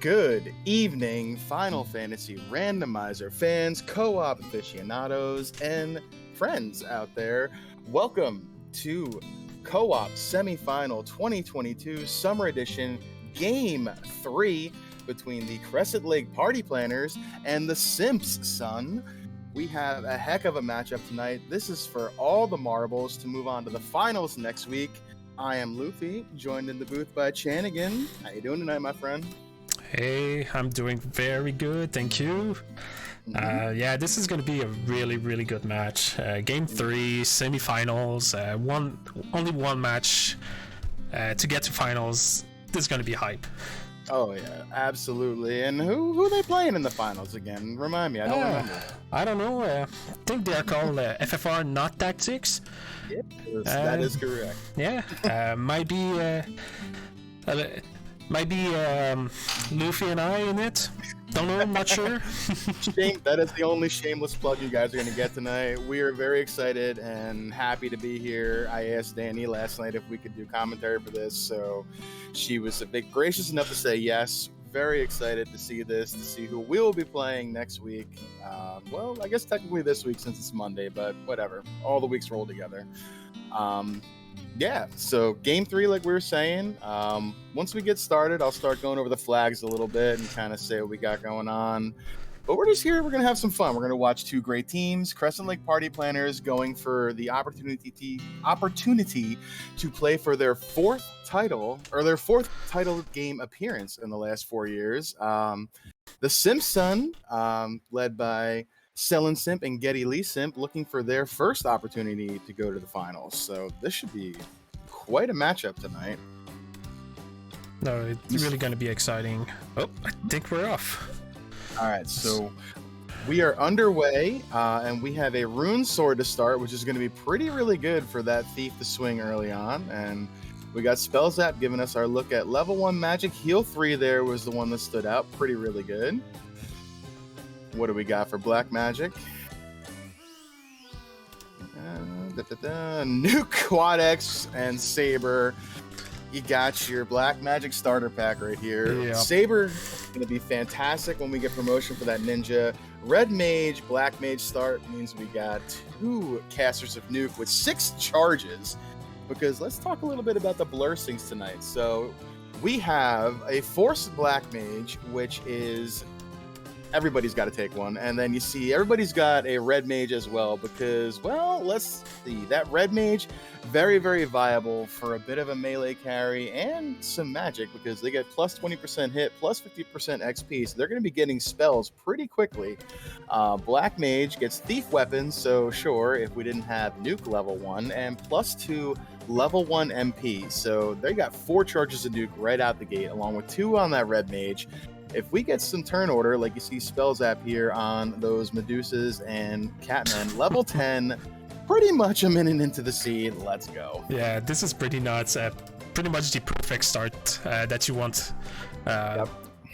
Good evening, Final Fantasy Randomizer fans, co-op aficionados, and friends out there. Welcome to Co-op Semifinal 2022 Summer Edition Game 3 between the Crescent Lake Party Planners and the Simps, son. We have a heck of a matchup tonight. This is for all the marbles to move on to the finals next week. I am Luffy, joined in the booth by Chanigan. How you doing tonight, my friend? Hey, I'm doing very good, thank you. Yeah, this is going to be a really good match. Game 3, semifinals, only one match to get to finals. This is going to be hype. Oh yeah, absolutely. And who are they playing in the finals again? Remind me, I don't remember. I don't know. I think they are called FFR Not Tactics. Yep, that is correct. Yeah, might be Luffy and I in it. Don't know, I'm not sure. That is the only shameless plug you guys are going to get tonight. We are very excited and happy to be here. I asked Danny last night if we could do commentary for this, so she was gracious enough to say yes. Very excited to see this, to see who we'll be playing next week. Well, I guess technically this week since it's Monday, but whatever. All the weeks roll together. Yeah, so game 3, like we were saying, once we get started, I'll start going over the flags a little bit and kind of say what we got going on. But we're just here, we're going to have some fun. We're going to watch two great teams, Crescent Lake Party Planners going for the opportunity to play for their fourth title game appearance in the last 4 years. The Simpson, led by Selin Simp and Getty Lee Simp, looking for their first opportunity to go to the finals. So this should be quite a matchup tonight. No, it's really going to be exciting. Oh, I think we're off. All right, so we are underway, and we have a rune sword to start, which is going to be really good for that thief to swing early on. And we got Spell Zap giving us our look at level 1 magic. Heal 3 there was the one that stood out. Really good. What do we got for black magic? Nuke, Quad X, and Saber. You got your black magic starter pack right here. Yep. Saber going to be fantastic when we get promotion for that ninja. Red mage, black mage start means we got 2 casters of Nuke with 6 charges. Because let's talk a little bit about the blessings tonight. So we have a force black mage, which is everybody's got to take one, and then you see everybody's got a red mage as well, because, well, let's see, that red mage, very viable for a bit of a melee carry and some magic, because they get plus 20% hit, plus 50% XP, so they're going to be getting spells pretty quickly. Black mage gets thief weapons, so sure, if we didn't have nuke level 1, and plus 2 level 1 MP, so they got 4 charges of nuke right out the gate, along with 2 on that red mage. If we get some turn order, like you see Spell Zap here on those Medusas and Catmen, level 10, pretty much a minute into the seed. Let's go. Yeah, this is pretty nuts. Pretty much the perfect start that you want.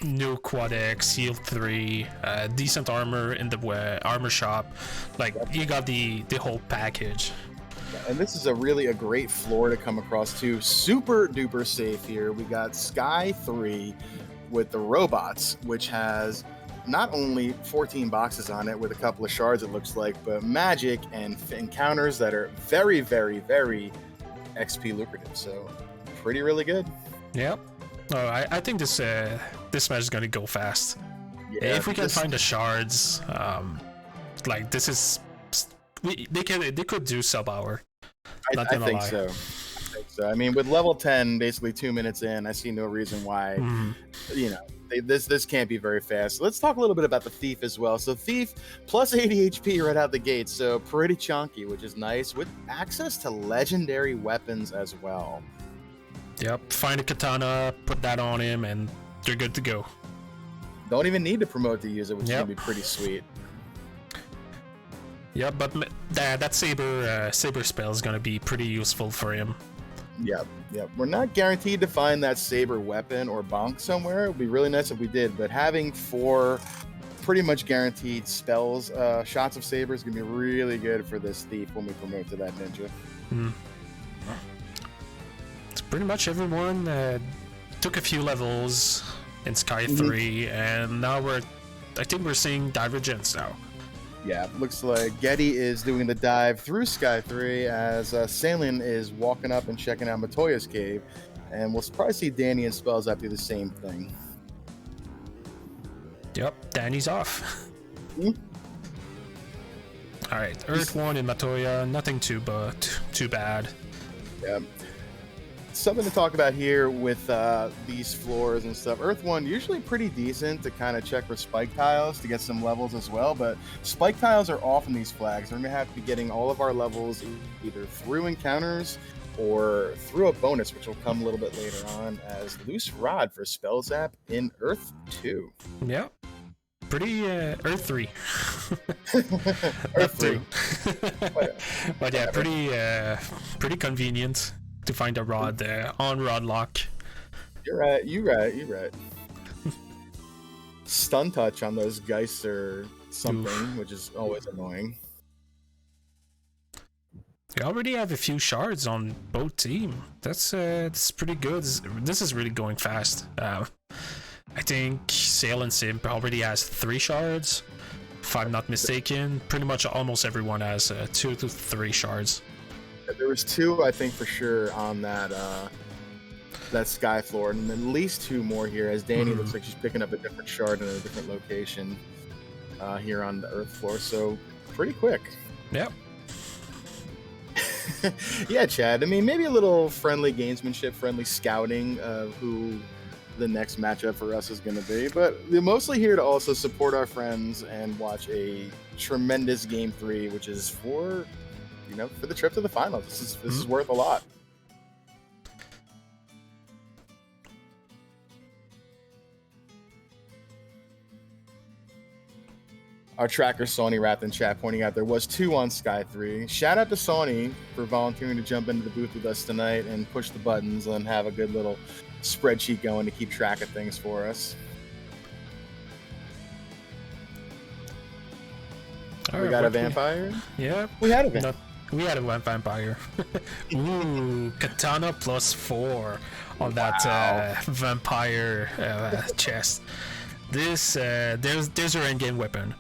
New Quad X, Heal 3, decent armor in the armor shop. Like, you got the whole package. And this is a great floor to come across too. Super duper safe here. We got Sky 3 with the robots, which has not only 14 boxes on it with a couple of shards, it looks like, but magic and encounters that are very XP lucrative. So really good. Yep. I think this match is gonna go fast. Yeah, if we can find the shards, like this is they could do sub hour. I think so. I mean, with level 10, basically 2 minutes in, I see no reason why, this can't be very fast. Let's talk a little bit about the Thief as well. So Thief, plus 80 HP right out the gate, so pretty chunky, which is nice, with access to legendary weapons as well. Yep, find a katana, put that on him, and they're good to go. Don't even need to promote to use it, which is going to be pretty sweet. Yeah, but that saber spell is going to be pretty useful for him. Yep. We're not guaranteed to find that saber weapon or bonk somewhere. It would be really nice if we did, but having 4 pretty much guaranteed spells, shots of saber is going to be really good for this thief when we promote to that ninja. It's pretty much everyone took a few levels. in Sky 3, and now I think we're seeing Divergence now. Yeah, looks like Getty is doing the dive through Sky 3 as Salen is walking up and checking out Matoya's cave. And we'll probably see Danny and Spellzap do the same thing. Yep, Danny's off. Mm-hmm. All right, Earth 1 in Matoya, nothing too bad. Yeah. Something to talk about here with these floors and stuff. Earth 1 usually pretty decent to kind of check for spike tiles to get some levels as well, but spike tiles are off in these flags. We're going to have to be getting all of our levels either through encounters or through a bonus, which will come a little bit later on as Loose Rod for Spellzap in Earth 2. Yeah. Pretty Earth 3. Earth 3. But yeah, pretty convenient to find a rod on rod lock. You're right. Stun touch on those Geists or something, which is always annoying. We already have a few shards on both team. That's pretty good. This is really going fast. I think Sail and Simp already has 3 shards, if I'm not mistaken. Pretty much almost everyone has 2 to 3 shards. There was 2, I think, for sure on that sky floor, and at least 2 more here as Danny looks like she's picking up a different shard in a different location here on the Earth floor. So pretty quick. Yep. Yeah, Chad. I mean, maybe a little friendly gamesmanship, friendly scouting of who the next matchup for us is going to be, but we're mostly here to also support our friends and watch a tremendous Game 3, which is for the trip to the finals. This is worth a lot. Our tracker Sony wrapped in chat pointing out there was 2 on Sky 3. Shout out to Sony for volunteering to jump into the booth with us tonight and push the buttons and have a good little spreadsheet going to keep track of things for us. We got a vampire? Yeah. We had a vampire. We had a vampire. Ooh, Katana +4 on that vampire chest. This there's your endgame weapon.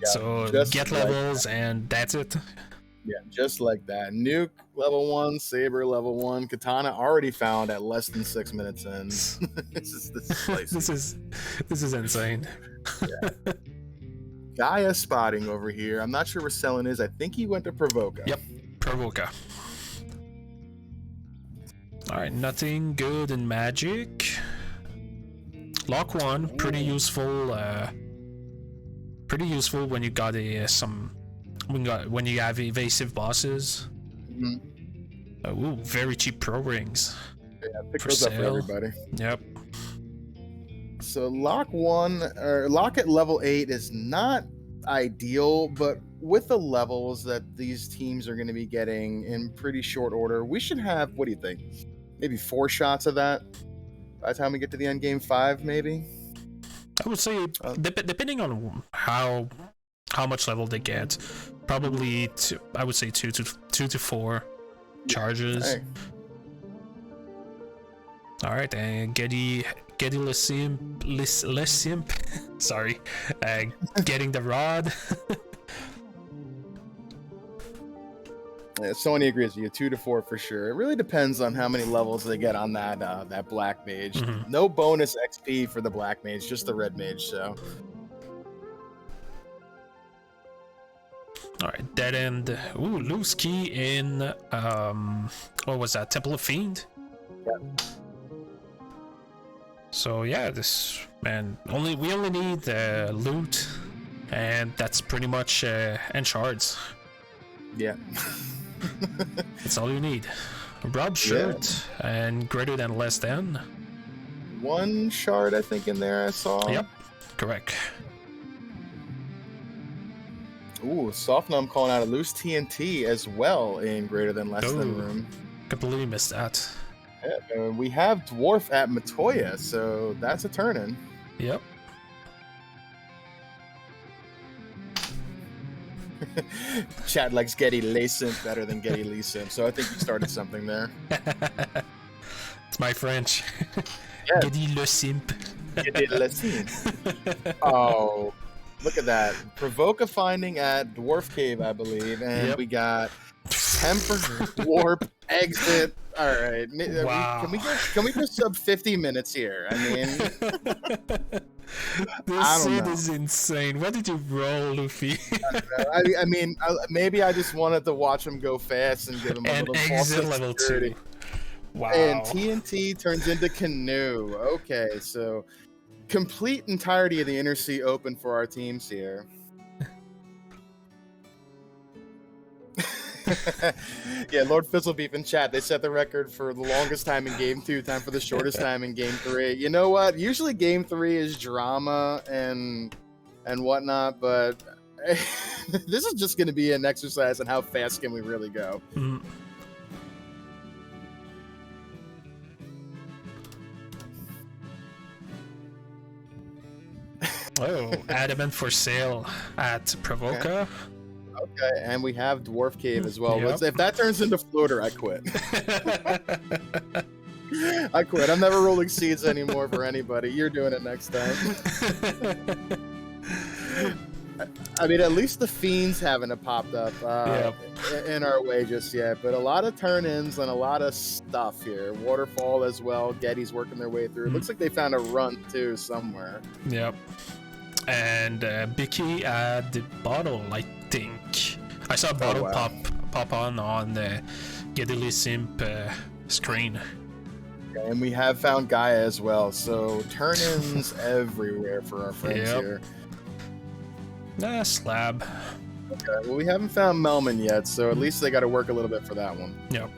Yeah, so get levels and that's it. Yeah, just like that. Nuke level 1, Saber level 1, Katana already found at less than 6 minutes in. this is insane. Yeah. Gaia spotting over here. I'm not sure where Selen is. I think he went to Provoca. Yep, Provoca. All right, nothing good in magic. Lock 1, pretty useful. Pretty useful when you got when you have evasive bosses. Ooh, very cheap pro rings. Yeah, pick those up for everybody. Yep. So lock 1 or lock at level 8 is not ideal, but with the levels that these teams are going to be getting in pretty short order, we should have, what do you think? Maybe 4 shots of that by the time we get to the end game 5, maybe? I would say, depending on how much level they get, probably I would say 2 to 4 charges. Hey. All right, and Getty Simp. Sorry, getting the rod. Yeah, Sony agrees with you. 2 to 4 for sure. It really depends on how many levels they get on that black mage. No bonus XP for the black mage, just the red mage. So, all right, dead end. Ooh, loose key in what was that? Temple of Fiend. Yep. So yeah, this man we only need loot, and that's pretty much and shards. Yeah. That's all you need. Rob shirt and greater than less than. 1 shard I think in there I saw. Yep, correct. Ooh, Softnum calling out a loose TNT as well in greater than less than room. Completely missed that. Yeah, we have Dwarf at Matoya, so that's a turn-in. Yep. Chad likes Getty Laysimp better than Getty Lee Simp, so I think you started something there. It's my French. Yeah. Getty Le Simp. Oh, look at that. Provoke a finding at Dwarf Cave, I believe. And we got Temper, Warp, Exit. All right. Wow. Can we just sub 50 minutes here? I mean, this scene is insane. What did you roll, Luffy? I mean, maybe I just wanted to watch him go fast and give him a little exit level security. 2. Wow. And TNT turns into Canoe. Okay, so complete entirety of the Inner Sea open for our teams here. Yeah, Lord Fizzlebeef in chat. They set the record for the longest time in Game 2, time for the shortest time in Game 3. You know what? Usually Game 3 is drama and whatnot, but this is just going to be an exercise in how fast can we really go. Oh, adamant for sale at Provoca. Okay, and we have Dwarf Cave as well. Yep. If that turns into Floater, I quit. I quit. I'm never rolling seeds anymore for anybody. You're doing it next time. I mean, at least the Fiends haven't popped up in our way just yet, but a lot of turn-ins and a lot of stuff here. Waterfall as well. Getty's working their way through. It looks like they found a run, too, somewhere. Yep. And Bicky at the bottle, I think. I saw a bottle pop on the Gedily Simp screen. Okay, and we have found Gaia as well, so turn-ins everywhere for our friends here. Slab. Okay, well, we haven't found Melman yet, so at least they got to work a little bit for that one. Yep.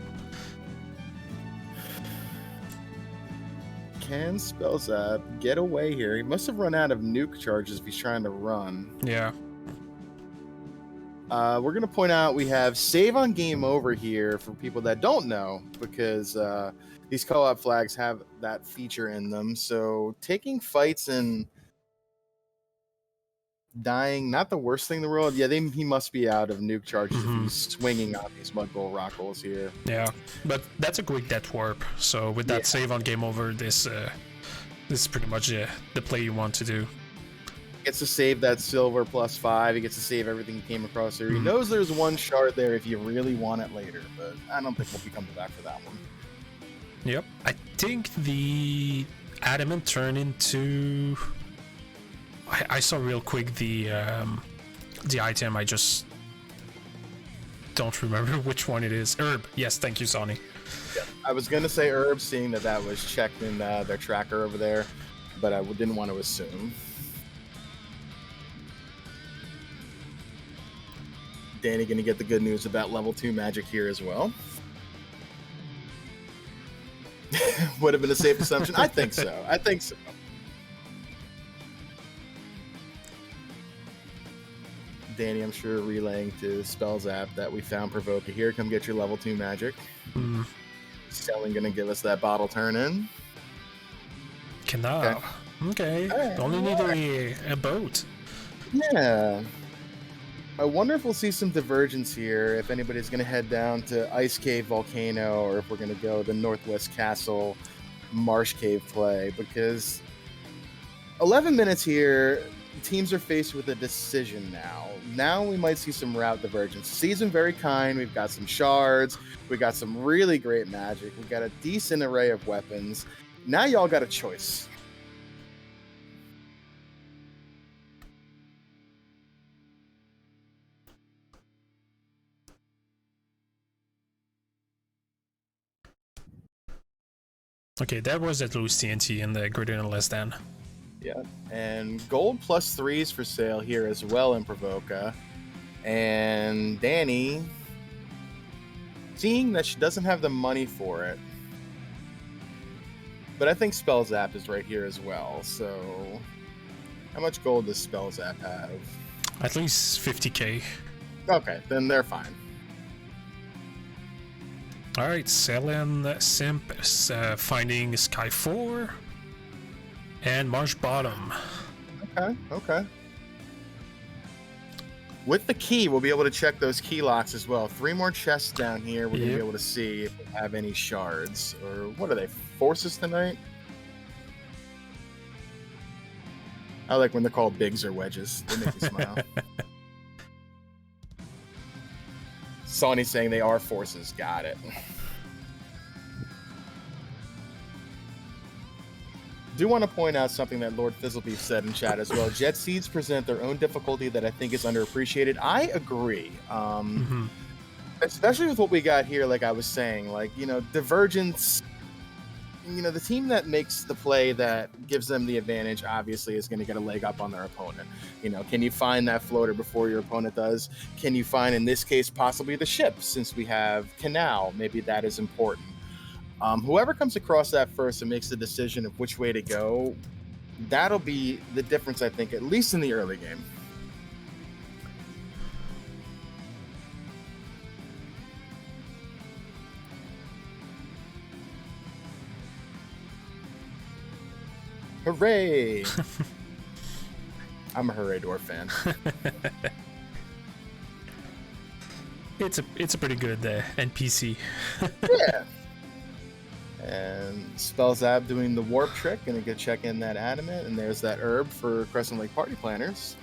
Can Spellzap get away here? He must have run out of nuke charges if he's trying to run. Yeah. We're going to point out we have save on game over here for people that don't know, because these co-op flags have that feature in them. So taking fights and dying, not the worst thing in the world. Yeah, he must be out of nuke charges if he's swinging on these mud goal rock holes here. Yeah, but that's a quick death warp. So with that save on game over, this is pretty much the play you want to do. Gets to save that silver +5. He gets to save everything he came across there. He knows there's one shard there if you really want it later, but I don't think we'll be coming back for that one. Yep, I think the adamant turned into. I saw real quick the item. I just don't remember which one it is. Herb. Yes, thank you, Sonny. Yeah, I was gonna say herb, seeing that was checked in their tracker over there, but I didn't want to assume. Danny gonna get the good news about level 2 magic here as well. Would have been a safe assumption. I think so. Danny, I'm sure, relaying to Spellzap that we found Provoke. Here, come get your level 2 magic. Selling gonna give us that bottle turn in. Cannot. Okay. Right. Only need a boat. Yeah. I wonder if we'll see some divergence here, if anybody's going to head down to Ice Cave Volcano, or if we're going to go the Northwest Castle Marsh Cave play, because 11 minutes here, teams are faced with a decision now. Now we might see some route divergence. Season very kind. We've got some shards. We've got some really great magic. We've got a decent array of weapons. Now y'all got a choice. Okay, that was at loose TNT in the greater than less than. Yeah, and gold +3s for sale here as well in Provoca. And Danny, seeing that she doesn't have the money for it, but I think Spellzap is right here as well. So how much gold does Spellzap have? At least 50k. Okay, then they're fine. Alright, selling Simp, finding Sky 4 and Marsh Bottom. Okay. With the key, we'll be able to check those key locks as well. 3 more chests down here. We're going to be able to see if we have any shards. Or what are they, forces tonight? I like when they're called bigs or wedges. They make me smile. Sonny's saying they are forces. Got it. Do want to point out something that Lord Fizzlebeef said in chat as well. Jet seeds present their own difficulty that I think is underappreciated. I agree. Especially with what we got here, like I was saying, like, you know, Divergence, you know, the team that makes the play that gives them the advantage obviously is going to get a leg up on their opponent. You know, can you find that floater before your opponent does? Can you find, in this case, possibly the ship, since we have Canal? Maybe that is important. Whoever comes across that first and makes the decision of which way to go, that'll be the difference, I think, at least in the early game. Hooray! I'm a Hooray Door fan. It's a pretty good NPC. Yeah. And Spellzab doing the warp trick. Gonna go check in that adamant. And there's that herb for Crescent Lake Party Planners.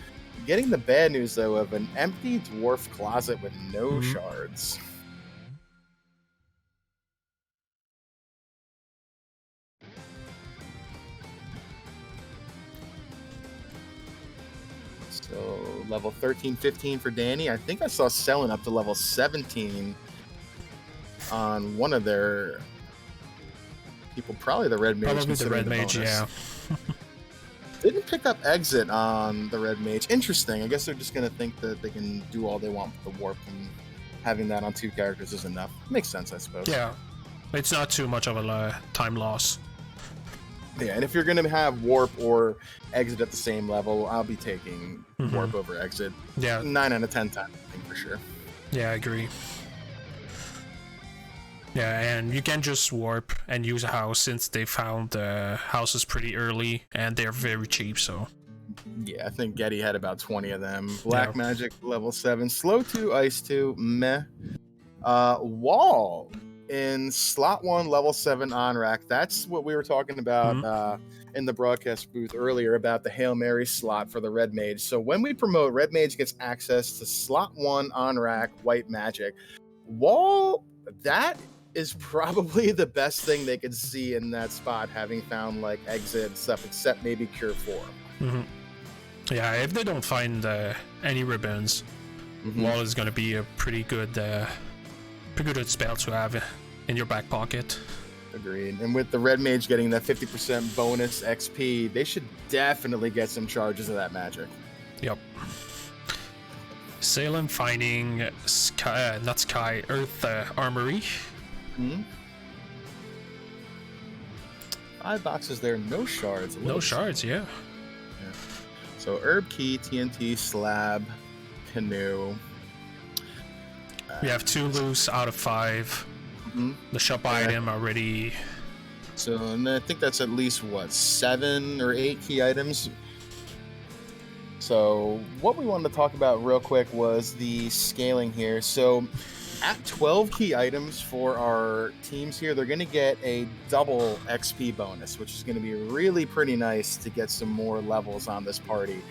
Getting the bad news, though, of an empty dwarf closet with no shards. So level 13, 15 for Danny. I think I saw selling up to level 17 on one of their people, probably the Red Mage. Probably the Red Mage, yeah. Didn't pick up exit on the Red Mage. Interesting. I guess they're just going to think that they can do all they want with the warp, and having that on 2 characters is enough. Makes sense, I suppose. Yeah. It's not too much of a time loss. Yeah, and if you're going to have warp or exit at the same level, I'll be taking warp over exit. Yeah. 9 out of 10 times, I think, for sure. Yeah, I agree. Yeah, and you can just warp and use a house since they found houses pretty early and they're very cheap, so. Yeah, I think Getty had about 20 of them. Black Magic, level 7. Slow 2, Ice 2, meh. Wall in slot 1, level 7 on rack. That's what we were talking about in the broadcast booth earlier about the Hail Mary slot for the Red Mage. So when we promote, Red Mage gets access to slot 1 on rack, White Magic. Wall, that is probably the best thing they could see in that spot, having found like exit and stuff, except maybe Cure 4. Yeah, if they don't find any ribbons, Wall is going to be a pretty good spell to have in your back pocket. Agreed. And with the Red Mage getting that 50% bonus XP, they should definitely get some charges of that magic. Yep. Salem finding Earth Armory. 5 boxes there, no shards. No shards, yeah. So Herb Key, TNT, Slab, Canoe. We have 2 loose out of 5. The shop item already. So, and I think that's at least, what, 7 or 8 key items. So what we wanted to talk about real quick was the scaling here. So at 12 key items for our teams here, they're going to get a double XP bonus, which is going to be really pretty nice to get some more levels on this party.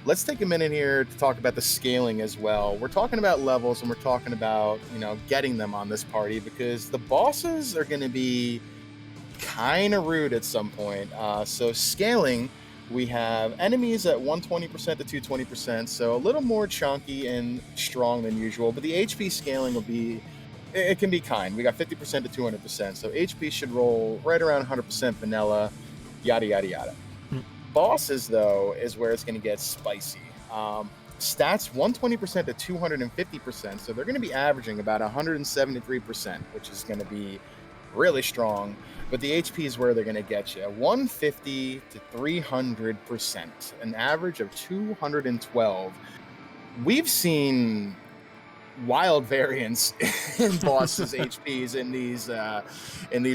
Let's take a minute here to talk about the scaling as well. We're talking about levels and we're talking about, you know, getting them on this party because the bosses are going to be kind of rude at some point. So scaling, we have enemies at 120% to 220%, so a little more chunky and strong than usual, but the HP scaling will be, it can be kind. We got 50% to 200%, so HP should roll right around 100% vanilla, yada, yada, yada. Bosses, though, is where it's going to get spicy. Stats 120% to 250%, so they're going to be averaging about 173%, which is going to be really strong. But the HP is where they're going to get you. 150 to 300%, an average of 212. We've seen wild variance in bosses' HPs in these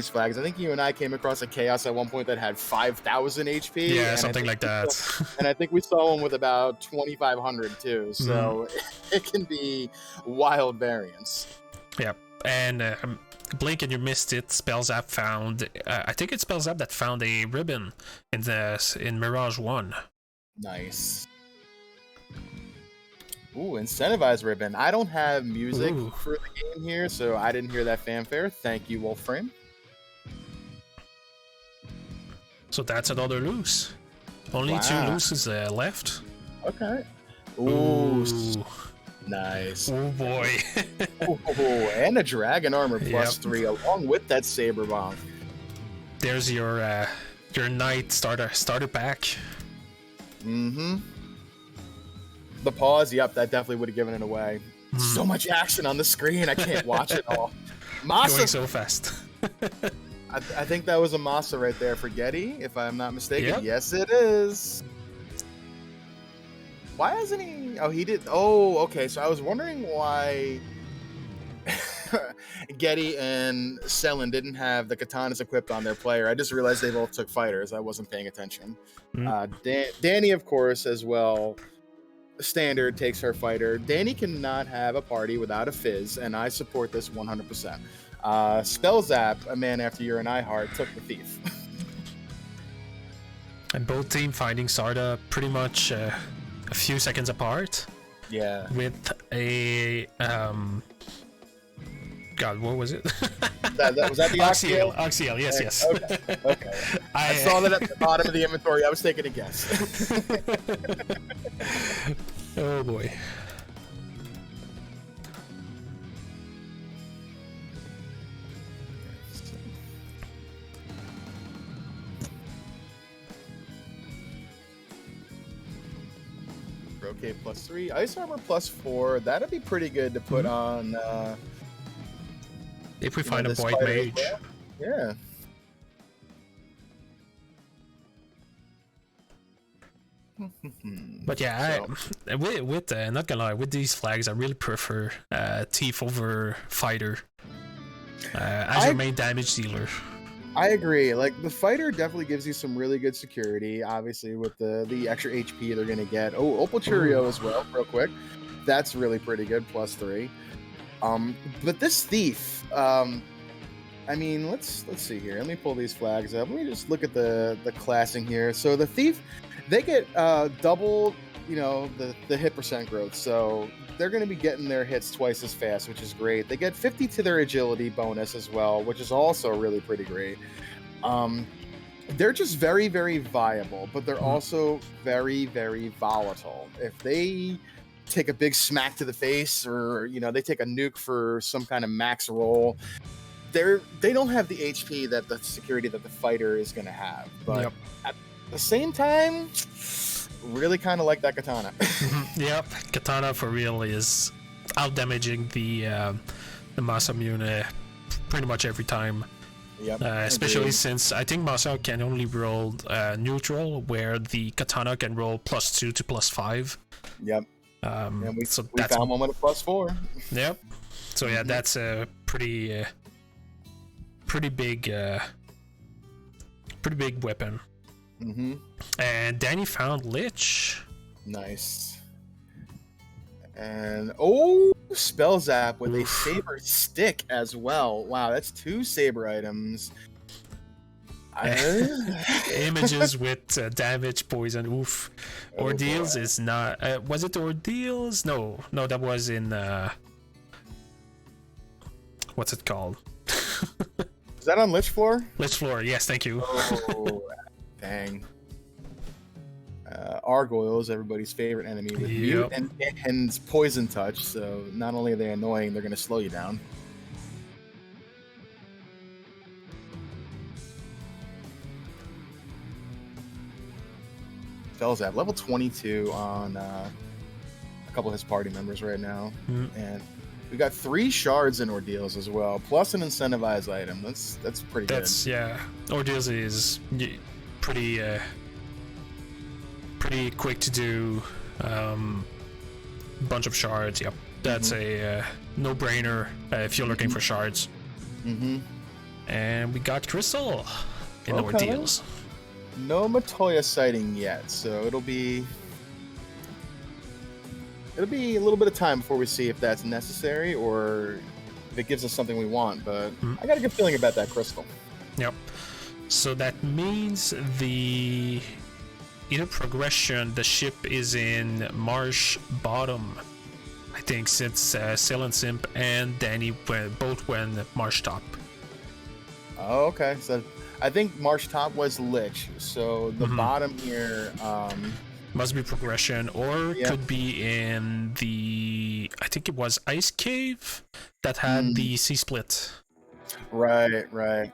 flags. I think you and I came across a chaos at one point that had 5,000 HP. Yeah, something like that. And I think we saw one with about 2,500 too. So it can be wild variance. Yeah, and Blink and you missed it. Spellzap found. I think it's Spellzap that found a ribbon in Mirage 1. Nice. Ooh, incentivized ribbon. I don't have music for the game here, so I didn't hear that fanfare. Thank you, Wolfram. So that's another loose. Only 2 looses left. Okay. Ooh. Nice. Oh boy. And a dragon armor +3 along with that saber bomb. There's your knight starter pack. Mm-hmm. The pause, yep, that definitely would have given it away. So much action on the screen, I can't watch it all. Masa! Going so fast. I think that was a Masa right there for Getty, if I'm not mistaken. Yep. Yes, it is. Why hasn't he... Oh, he did... Oh, okay, so I was wondering why Getty and Selen didn't have the katanas equipped on their player. I just realized they both took fighters. I wasn't paying attention. Danny, of course, as well... Standard takes her fighter. Danny cannot have a party without a fizz, and I support this 100%. Spell Zap, a man after your and I heart, took the thief. And both team finding Sarda pretty much a few seconds apart. Yeah. With a God, what was it? was that the Oxiel? Oxiel, yes. Okay. I saw that at the bottom of the inventory. I was taking a guess. Oh boy. Okay, +3. Ice armor +4. That'd be pretty good to put on. If we find a void mage. Well. Yeah. But yeah, with not gonna lie, with these flags, I really prefer Thief over Fighter as your main damage dealer. I agree. Like, the Fighter definitely gives you some really good security, obviously, with the extra HP they're gonna get. Oh, Opal Cheerio as well, real quick. That's really pretty good, +3. But this Thief, I mean, let's see here. Let me pull these flags up. Let me just look at the classing here. So the Thief, they get double, the hit percent growth. So they're going to be getting their hits twice as fast, which is great. They get 50 to their agility bonus as well, which is also really pretty great. They're just very, very viable, but they're also very, very volatile. If they take a big smack to the face, or they take a nuke for some kind of max roll, they don't have the HP that the security that the Fighter is going to have. But at the same time, really kind of like that katana. Yep, katana for real is out damaging the Masamune pretty much every time. Yep. Especially since I think Masa can only roll neutral, where the katana can roll +2 to +5. Yep. And we found one with a +4. Yep. So yeah, that's a pretty big weapon. And Danny found Lich. Nice. And Spell Zap with a saber stick as well. Wow, that's 2 saber items. Images with damage, poison, oof. Ordeals is not. Was it Ordeals? No, that was in. What's it called? Is that on Lich Floor? Lich Floor, yes, thank you. Oh, dang. Gargoyle is everybody's favorite enemy with mute and poison touch, so not only are they annoying, they're going to slow you down. Felzap, level 22 on a couple of his party members right now. And we got 3 shards in Ordeals as well, plus an incentivized item. That's pretty good. Yeah. Ordeals is pretty quick to do. Bunch of shards. Yep. That's a no-brainer if you're looking for shards. And we got Crystal in Ordeals. No Matoya sighting yet, so it'll be a little bit of time before we see if that's necessary or if it gives us something we want, but I got a good feeling about that crystal. Yep. So that means the in a progression, the ship is in Marsh Bottom. I think since Sil and Simp and Danny both went Marsh Top. Oh, okay. So I think Marsh Top was Lich. So the bottom here must be progression, or could be in the, I think it was Ice Cave that had the C-split. Right, right.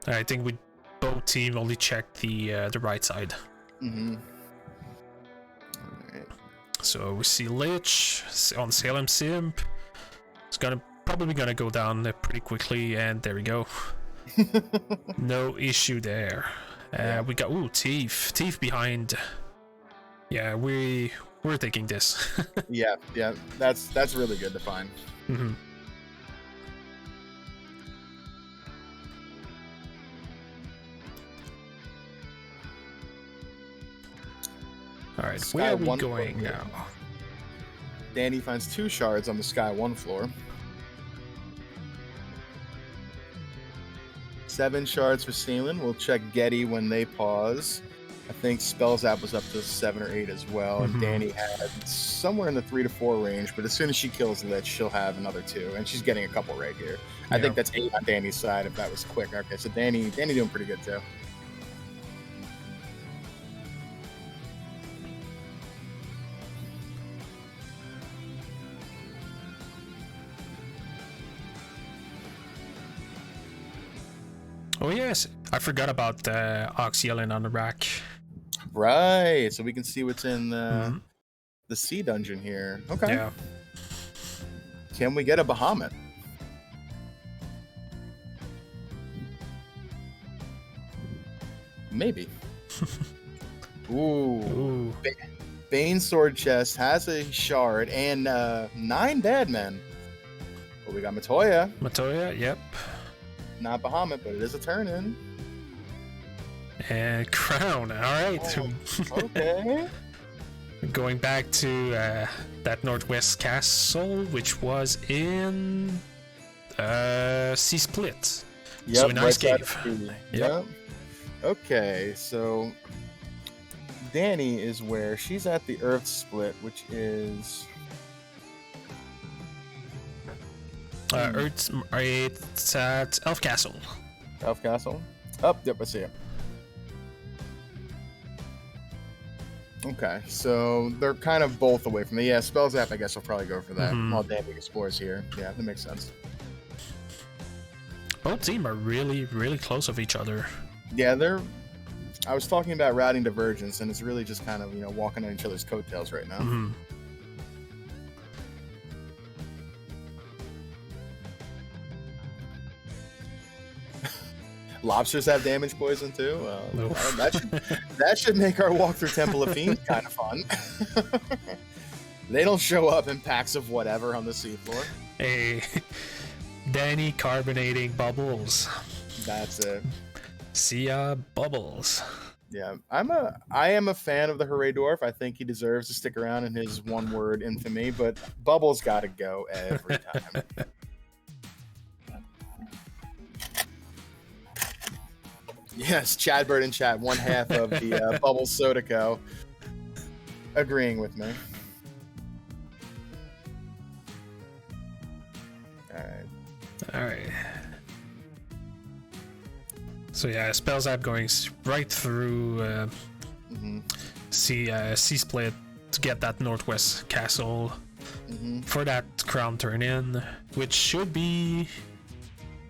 I think we both team only checked the right side. Mm-hmm. Alright. So we see Lich on Salem Simp. It's probably gonna go down pretty quickly, and there we go. No issue there. We got Thief behind. Yeah, we're taking this. yeah, that's really good to find. All right, where are we going now? Danny finds 2 shards on the Sky 1 floor. 7 shards for Sealand. We'll check Getty when they pause. I think Spells App was up to 7 or 8 as well, and Danny had somewhere in the 3 to 4 range, but as soon as she kills Lich, she'll have another 2, and she's getting a couple right here. I think that's 8 on Danny's side if that was quick. Okay, so Danny doing pretty good too. Oh yes, I forgot about Ox yelling on the rack. Right, so we can see what's in the sea dungeon here. Okay. Yeah. Can we get a Bahamut? Maybe. Ooh. Bane Sword Chest has a shard and 9 bad men. But we got Matoya. Matoya, yep. Not Bahamut, but it is a turn-in. And Crown, alright. Oh, okay. Going back to that Northwest Castle, which was in C-Split. Yep, so a nice cave. Yep. Okay, so Danny is where she's at the Earth Split, which is it's at Elf Castle. Elf Castle? Oh, yep, I see it. Okay, so they're kind of both away from me. Yeah, Spells App, I guess, will probably go for that. While Danny explores here. Yeah, that makes sense. Both teams are really, really close of each other. Yeah, I was talking about routing divergence, and it's really just kind of, walking on each other's coattails right now. Lobsters have damage poison too. Nope. That should make our walk through Temple of Fiends kind of fun. They don't show up in packs of whatever on the seafloor. Hey, Danny carbonating bubbles. That's it. See ya, bubbles. Yeah, I am a fan of the Hooray Dwarf. I think he deserves to stick around in his one-word infamy, but Bubbles got to go every time. Yes, Chadbird in chat, one half of the Bubbles Soda Co. agreeing with me. All right. So yeah, Spells App going right through C-Split to get that Northwest Castle for that Crown turn in, which should be...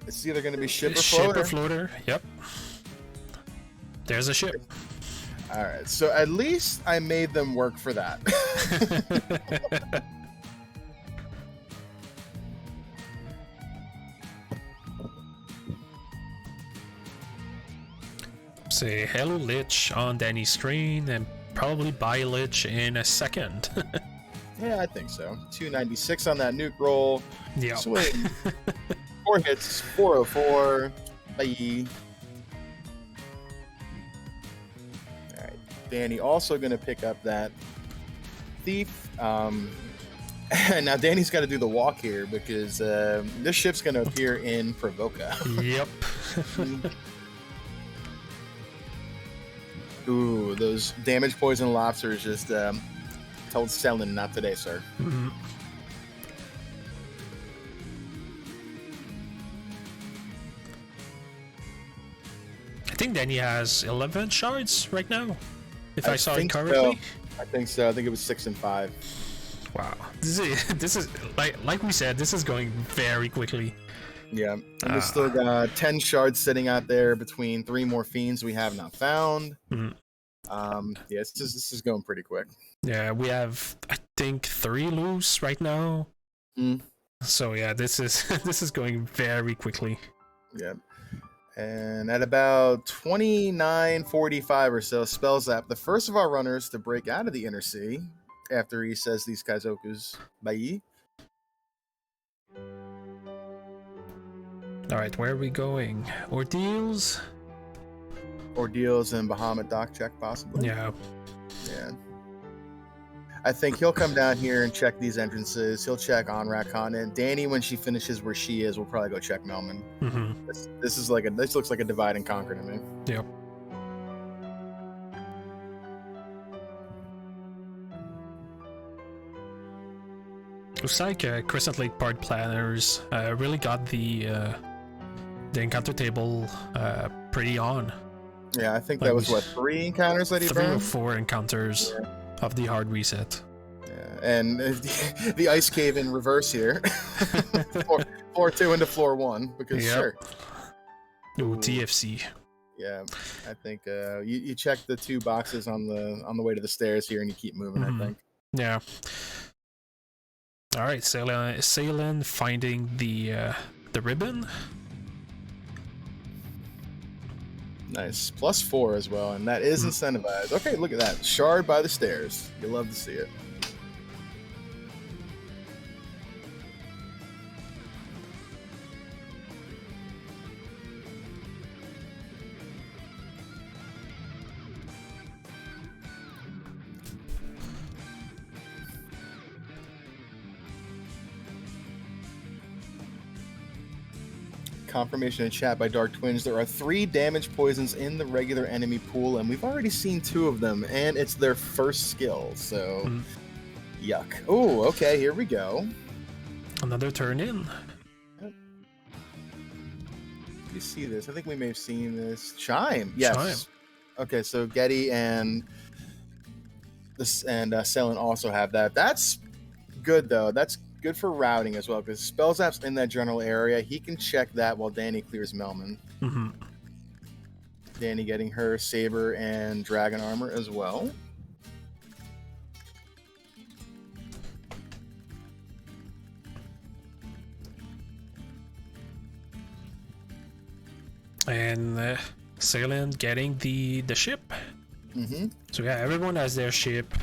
It's either going to be ship or floater. floater. Ship or floater, yep. There's a ship. All right, so at least I made them work for that. Say hello Lich on Danny's screen and probably buy Lich in a second. Yeah, I think so. 296 on that nuke roll. Yeah. Swing. 4 hits, 404. Bye. Alright. Danny also going to pick up that Thief. Now Danny's got to do the walk here because this ship's going to appear in Provoca. Yep. Ooh, those damage poison lobsters just told Selen not today, sir. Mm-hmm. I think Danny has 11 shards right now, if I saw it correctly. So. I think so. I think it was 6 and 5. Wow, this is like we said, this is going very quickly. Yeah, and we still got 10 shards sitting out there between 3 more fiends we have not found. Mm-hmm. Yeah, this is going pretty quick. Yeah, we have I think 3 loose right now. So yeah, this is going very quickly. Yeah. And at about 29:45 or so, Spells Zap, the first of our runners to break out of the Inner Sea after he says these Kaizokus bye. Alright, where are we going? Ordeals? Ordeals and Bahamut Dock check, possibly. Yeah. Yeah. I think he'll come down here and check these entrances. He'll check Onrak Continent. Danny, when she finishes where she is, will probably go check Melman. Mm-hmm. This looks like a divide and conquer to me. Yep. Looks like Crescent Lake Park planners really got the encounter table pretty on. Yeah, I think that was what, 3 encounters that he burned? 3 or 4 encounters of the hard reset. Yeah, and the ice cave in reverse here. floor 2 into floor 1 because sure. Ooh, TFC. Yeah, I think you check the 2 boxes on the way to the stairs here and you keep moving. I think. Yeah. All right, Salen finding the ribbon. Nice. +4 as well, and that is incentivized. Okay, look at that. Shard by the stairs. You love to see it. Confirmation in chat by Dark Twins. There are 3 damage poisons in the regular enemy pool, and we've already seen 2 of them, and it's their first skill, so yuck. Oh, okay, here we go. Another turn in. Yep. You see this? I think we may have seen this. Chime. Yes. Chime. Okay, so Getty and Selen also have that. That's good though. That's good for routing as well, because Spell Zap's in that general area. He can check that while Danny clears Melman. Mm-hmm. Danny getting her Saber and Dragon Armor as well. And Salen getting the ship. Mm-hmm. So yeah, everyone has their ship.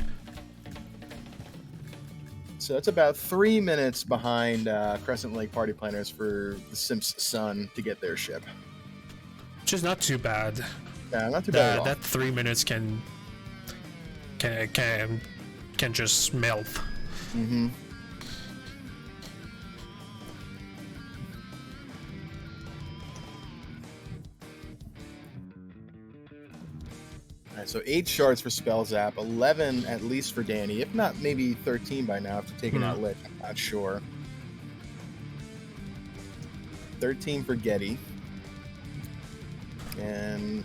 So it's about 3 minutes behind Crescent Lake Party Planners for the Simps' son to get their ship. Which is not too bad. Yeah, not too bad at all. That 3 minutes can just melt. Mm-hmm. Alright, so 8 shards for Spell Zap, 11 at least for Danny, if not maybe 13 by now after taking out Lich, I'm not sure. 13 for Getty. And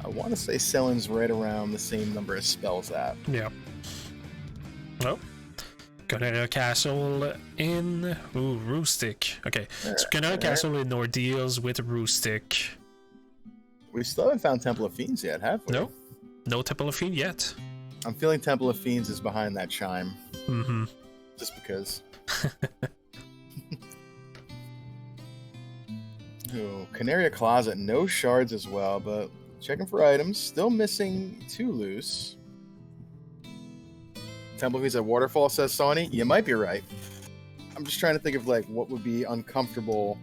I want to say Selen's right around the same number as Spell Zap. Yeah. Oh. Canada Castle in Roostic. Okay. So Canada Castle in Ordeals with Roostic. We still haven't found Temple of Fiends yet, have we? No. No Temple of Fiend yet. I'm feeling Temple of Fiends is behind that chime. Mm-hmm. Just because. Oh, Canaria Closet, no shards as well, but checking for items. Still missing 2 loose. Temple of Fiends at Waterfall, says Sony. You might be right. I'm just trying to think of like what would be uncomfortable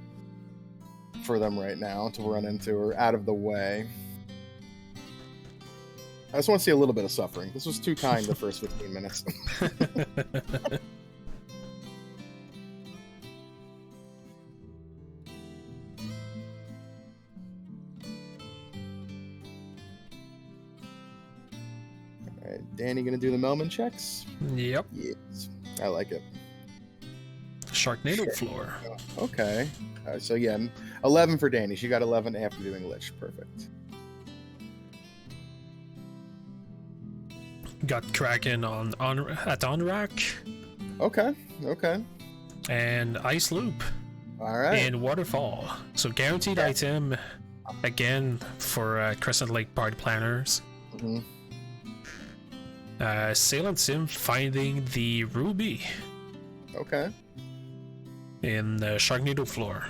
for them right now to run into or out of the way. I just want to see a little bit of suffering. This was too kind the first 15 minutes. Danny gonna do the Melman checks? Yep. Yes. I like it. Sharknado floor. Okay. So yeah, 11 for Danny. She got 11 after doing Lich. Perfect. Got Kraken at on rack. Okay. Okay. And Ice Loop. All right. And Waterfall. So guaranteed item again for Crescent Lake party planners. Mm-hmm. Sail and Sim finding the ruby. Okay. In the Sharknado floor.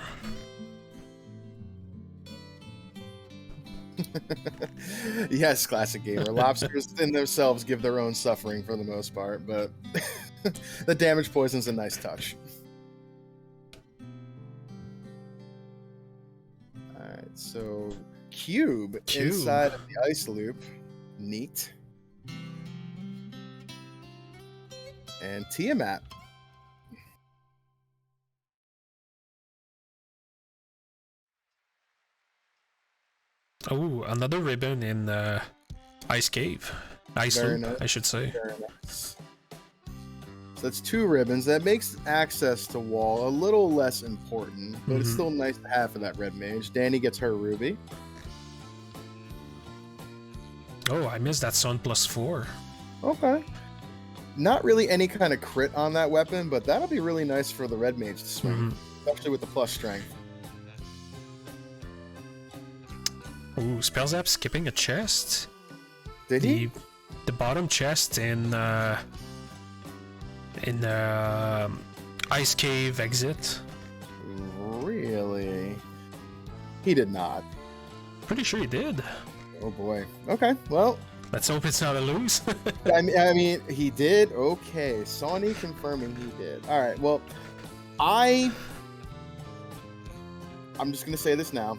Yes, classic gamer. Lobsters in themselves give their own suffering for the most part, but the damage poison's a nice touch. Alright, so cube inside of the ice loop. Neat. And Tiamat. Oh, another ribbon in Ice Cave. Ice Loop, nice. I should say. Very nice. So that's 2 ribbons. That makes access to wall a little less important, but it's still nice to have for that red mage. Danny gets her ruby. Oh, I missed that Sun +4. Okay. Not really any kind of crit on that weapon, but that'll be really nice for the red mage to swing, especially with the plus strength. Ooh, Spellzap skipping a chest. Did he? The bottom chest in Ice Cave exit. Really? He did not. Pretty sure he did. Oh boy. Okay, well. Let's hope it's not a lose. I mean, he did. Okay, Sony confirming he did. All right, well, I'm just going to say this now.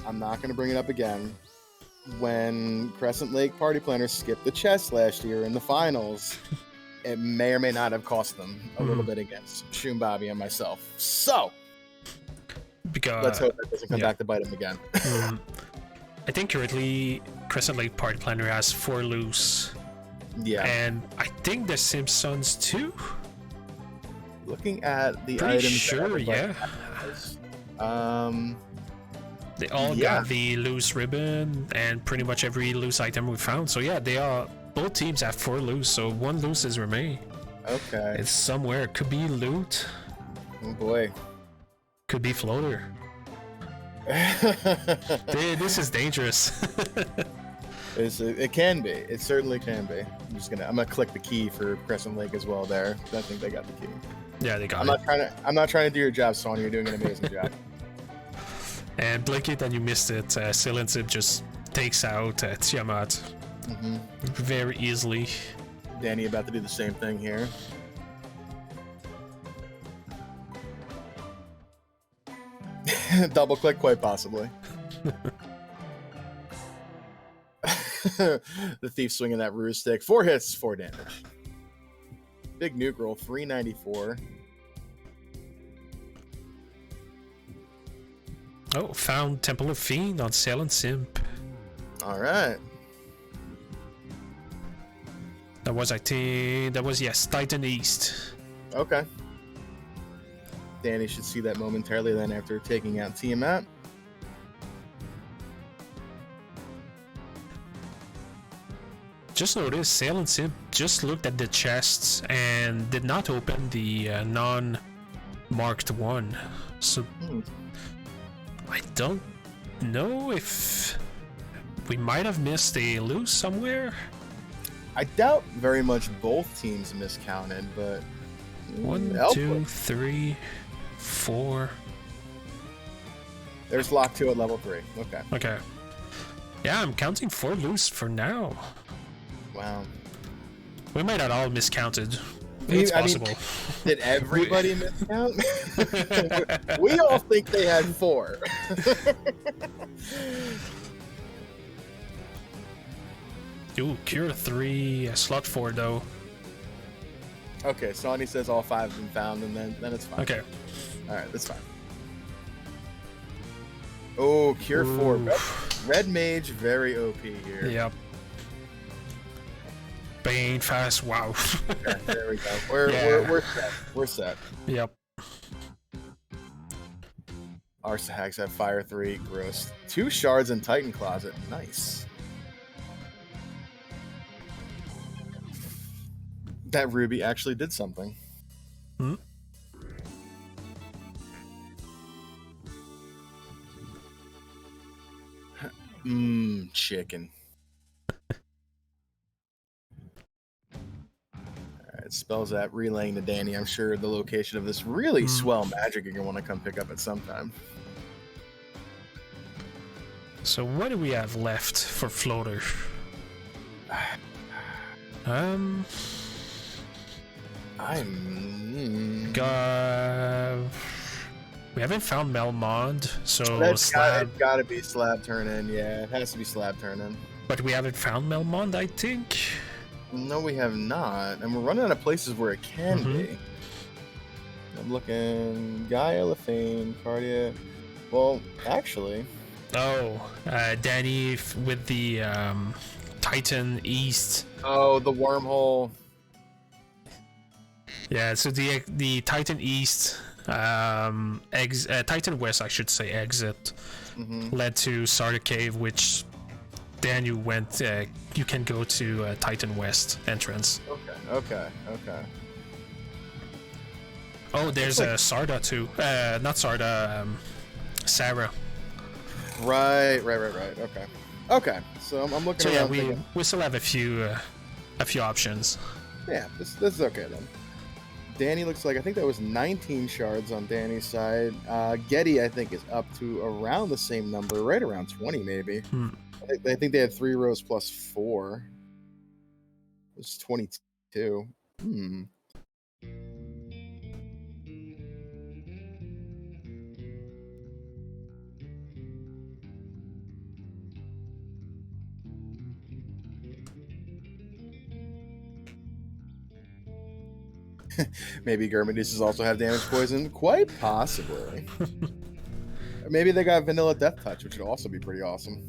I'm not going to bring it up again. When Crescent Lake party planners skipped the chest last year in the finals, it may or may not have cost them a little bit against Shoom Bobby and myself. So, because let's hope that doesn't come back to bite him again. I think currently Crescent Lake party planner has 4 loose. Yeah. And I think the Simpsons too. Looking at the Pretty items. Sure, yeah. They all got the loose ribbon and pretty much every loose item we found. So yeah, both teams have 4 loose, so 1 loose is remain. Okay. It's somewhere. It could be loot. Oh boy. Could be floater. This is dangerous. It can be. It certainly can be. I'm gonna click the key for Crescent Lake as well there. I think they got the key. Yeah, they got I'm not trying to do your job, Sonya. You're doing an amazing job. And blink it and you missed it. Silencip just takes out Tiamat very easily. Danny about to do the same thing here. Double click, quite possibly. The thief swinging that ruse stick. 4 hits, 4 damage. Big nuke roll, 394. Oh, found Temple of Fiend on Sail and Simp. All right. That was, I think, yes, Titan East. Okay. Danny should see that momentarily then after taking out Tiamat. Just noticed Sail and Simp just looked at the chests and did not open the non-marked one. So I don't know if we might have missed a loose somewhere. I doubt very much both teams miscounted, but 1, 2, 3, 4. There's lock 2 at level 3. Okay. Okay. Yeah, I'm counting 4 loose for now. Wow. We might not all miscounted. It's possible. Mean, did everybody miscount? We all think they had 4. Ooh, Cure 3, slot 4 though. Okay, Sonny says all 5 have been found, and then it's fine. Okay. Alright, that's fine. Oh, Cure 4. Red Mage, very OP here. Yep. Bane fast. Wow. Okay, there we go. We're set. We're set. Yep. Our Sahags have Fire 3, gross. 2 shards in Titan Closet. Nice. That Ruby actually did something. Hmm? Chicken. Alright, spells that relaying to Danny. I'm sure the location of this really swell magic you're going to want to come pick up at some time. So what do we have left for floater? We haven't found Melmond, so That's Slab. gotta be Slab turn in. Yeah, it has to be Slab turn in. But we haven't found Melmond, I think. No, we have not, and we're running out of places where it can be. I'm looking Gaia, Lefane, Cardia. Well, actually. Oh, Danny with the Titan East. Oh, the wormhole. Yeah, so the Titan East, Titan West, I should say, exit led to Sarda Cave, which then you went. You can go to Titan West entrance. Okay. Oh, there's a Sarda too. Not Sarda. Sarah. Right. Okay. So I'm looking. So yeah, around we still have a few options. Yeah, this is okay then. Danny looks like, I think that was 19 shards on Danny's side. Getty, I think, is up to around the same number, right around 20 maybe. I think they had 3 rows plus 4. It's 22. Maybe Germodices also have damage poison. Quite possibly. Maybe they got vanilla death touch, which would also be pretty awesome.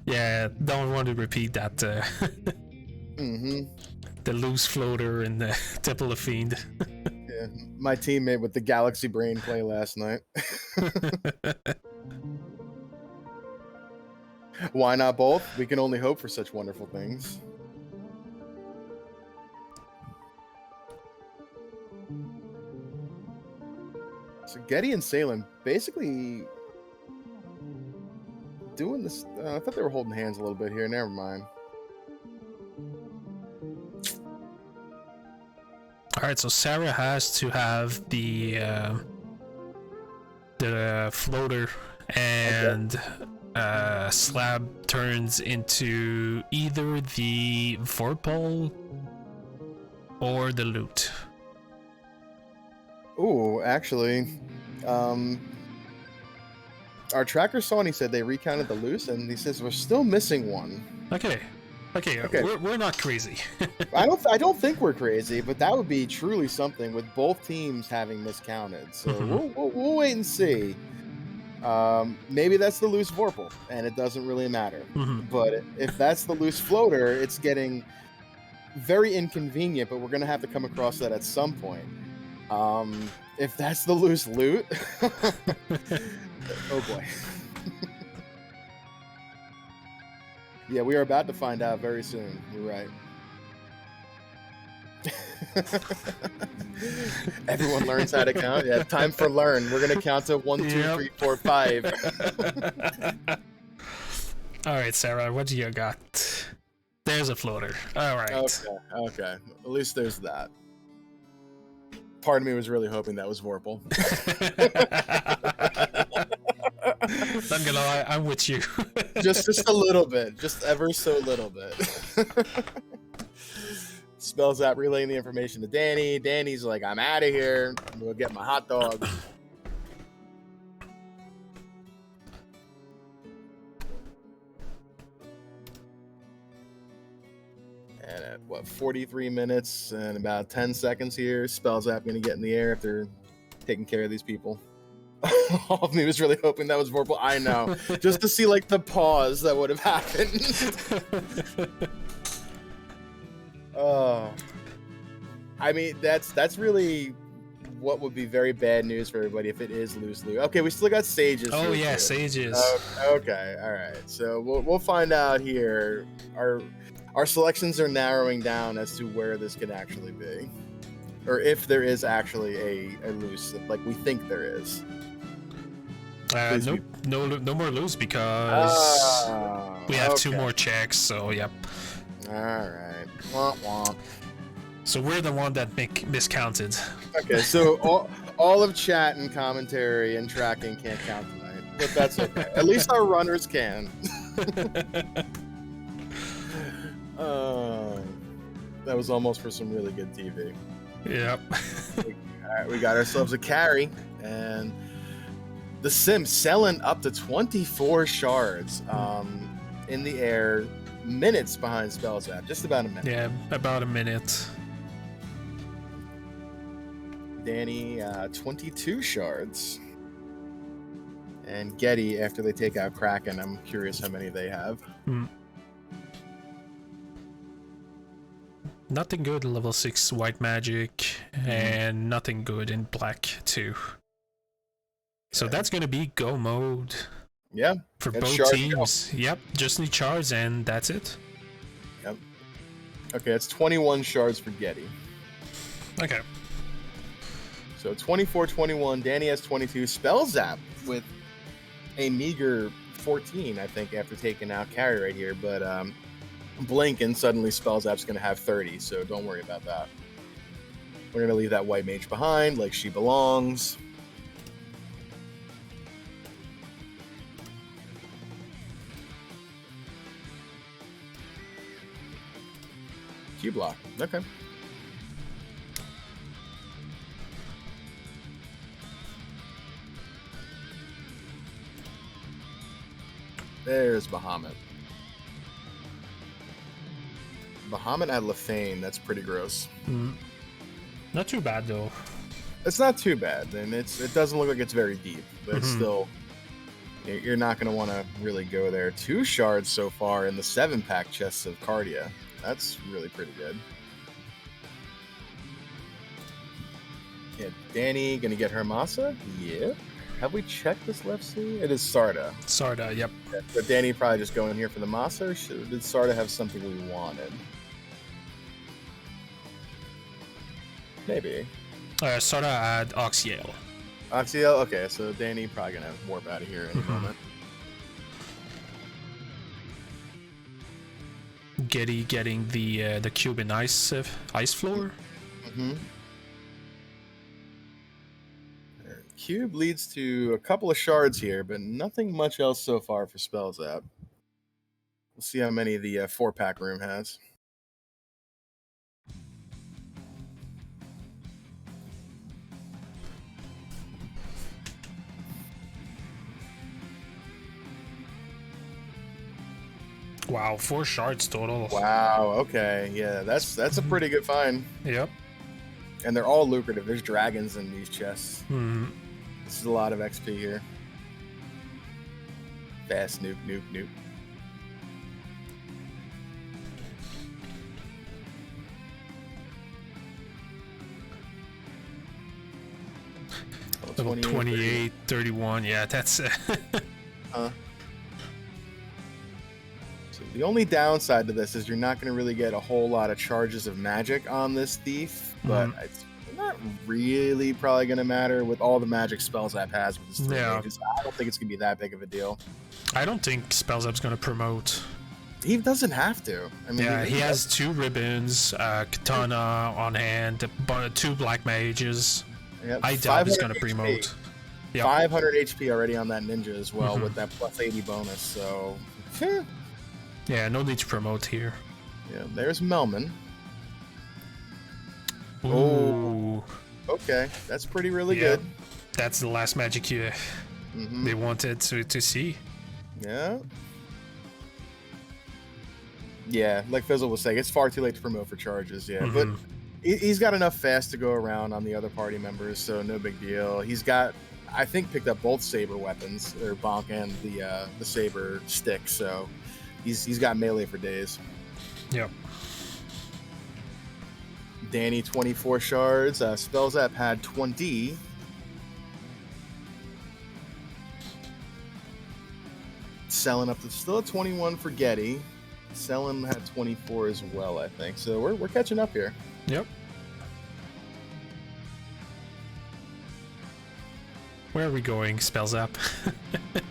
Yeah, don't want to repeat that. The loose floater in the Temple of Fiend. Yeah, my teammate with the Galaxy Brain play last night. Why not both? We can only hope for such wonderful things. So Getty and Salem basically doing this. I thought they were holding hands a little bit here. Never mind. Alright, so Sarah has to have the floater, and Slab turns into either the Vorpal or the loot. Ooh, actually, our tracker saw and he said they recounted the loose, and he says we're still missing one. Okay. We're not crazy. I don't think we're crazy, but that would be truly something with both teams having miscounted. So we'll wait and see. Maybe that's the loose Vorpal, and it doesn't really matter. But if that's the loose floater, it's getting very inconvenient. But we're gonna have to come across that at some point. If that's the loose loot, oh boy. Yeah, we are about to find out very soon. You're right. Everyone learns how to count. Yeah, time for learn. We're gonna count to 1, 2, 3, 4, 5. All right, Sarah, what do you got? There's a floater. All right. Okay. At least there's that. Part of me was really hoping that was Vorpal. Not gonna lie, I'm with you. just a little bit, just ever so little bit. Spells out relaying the information to Danny. Danny's like, I'm out of here. I'm gonna get my hot dog. And at what, 43 minutes and about 10 seconds here, Spell Zap going to get in the air if they're taking care of these people. All of me was really hoping that was Vorpal. I know. Just to see like the pause that would have happened. I mean, that's really what would be very bad news for everybody if it is lose-lose. Okay, we still got Sages. Oh here yeah, too. Sages. Okay, all right. So we'll find out here. Our selections are narrowing down as to where this can actually be, or if there is actually a loose, like we think there is. Nope, no more loose because we have 2 more checks. So yep. All right. Womp womp. So we're the one that miscounted. Okay, so all of chat and commentary and tracking can't count tonight, but that's okay. At least our runners can. That was almost for some really good TV. Yep. All right, we got ourselves a carry, and the Simps selling up to 24 shards in the air, minutes behind Spell Zap, just about a minute. Yeah, about a minute. Danny, 22 shards. And Getty, after they take out Kraken, I'm curious how many they have. Nothing good in level 6 white magic, and nothing good in black too. So that's gonna be go mode. Yeah. For both teams. Yep. Just need shards and that's it. Yep. Okay, it's 21 shards for Getty. Okay. So 24-21. Danny has 22. Spell Zap with a meager 14, I think, after taking out carry right here. But blink and suddenly Spell Zap's going to have 30, so don't worry about that. We're going to leave that white mage behind like she belongs. Q block. Okay. There's Bahamut. Bahamut at Lefane, that's pretty gross. Not too bad though. It's not too bad, and it doesn't look like it's very deep, but it's still, you're not going to want to really go there. 2 shards so far in the 7-pack chests of Cardia. That's really pretty good. Yeah, Danny gonna get her Masa? Yep. Have we checked this left C? It is Sarda. Sarda, yep. Yeah, so Danny probably just going here for the Masa, or did Sarda have something we wanted? Maybe. Sarda had Oxiel. Oxiel? Okay, so Danny probably gonna warp out of here any moment. Getty getting the Cuban ice floor. Cube leads to a couple of shards here, but nothing much else so far for Spell Zap. We'll see how many the 4-pack room has. Wow, 4 shards total. Wow, okay. Yeah, that's a pretty good find. Yep. And they're all lucrative. There's dragons in these chests. This is a lot of XP here. Fast nuke, nuke, nuke. Level 28, 31. Yeah, that's So the only downside to this is you're not going to really get a whole lot of charges of magic on this thief, but it's not really probably going to matter with all the magic Spell Zap has with his 3 mages. I don't think it's going to be that big of a deal. I don't think Spell Zap's going to promote. He doesn't have to. I mean, yeah, he has 2 ribbons, katana on hand, 2 black mages. Yep, I doubt he's going to promote. Yep. 500 HP already on that ninja as well with that plus 80 bonus, so... Yeah, no need to promote here. Yeah, there's Melman. Ooh. Oh, okay. That's really good. That's the last magic they wanted to see. Yeah. Yeah, like Fizzle was saying, it's far too late to promote for charges. Yeah, but he's got enough fast to go around on the other party members, so no big deal. He's got, I think, picked up both saber weapons, or Bonk and the saber stick, so he's got melee for days. Yep. Danny 24 shards. Spells App had 20. Selling up to still at 21 for Getty. Selling had 24 as well, I think. So we're catching up here. Yep. Where are we going, Spells App? You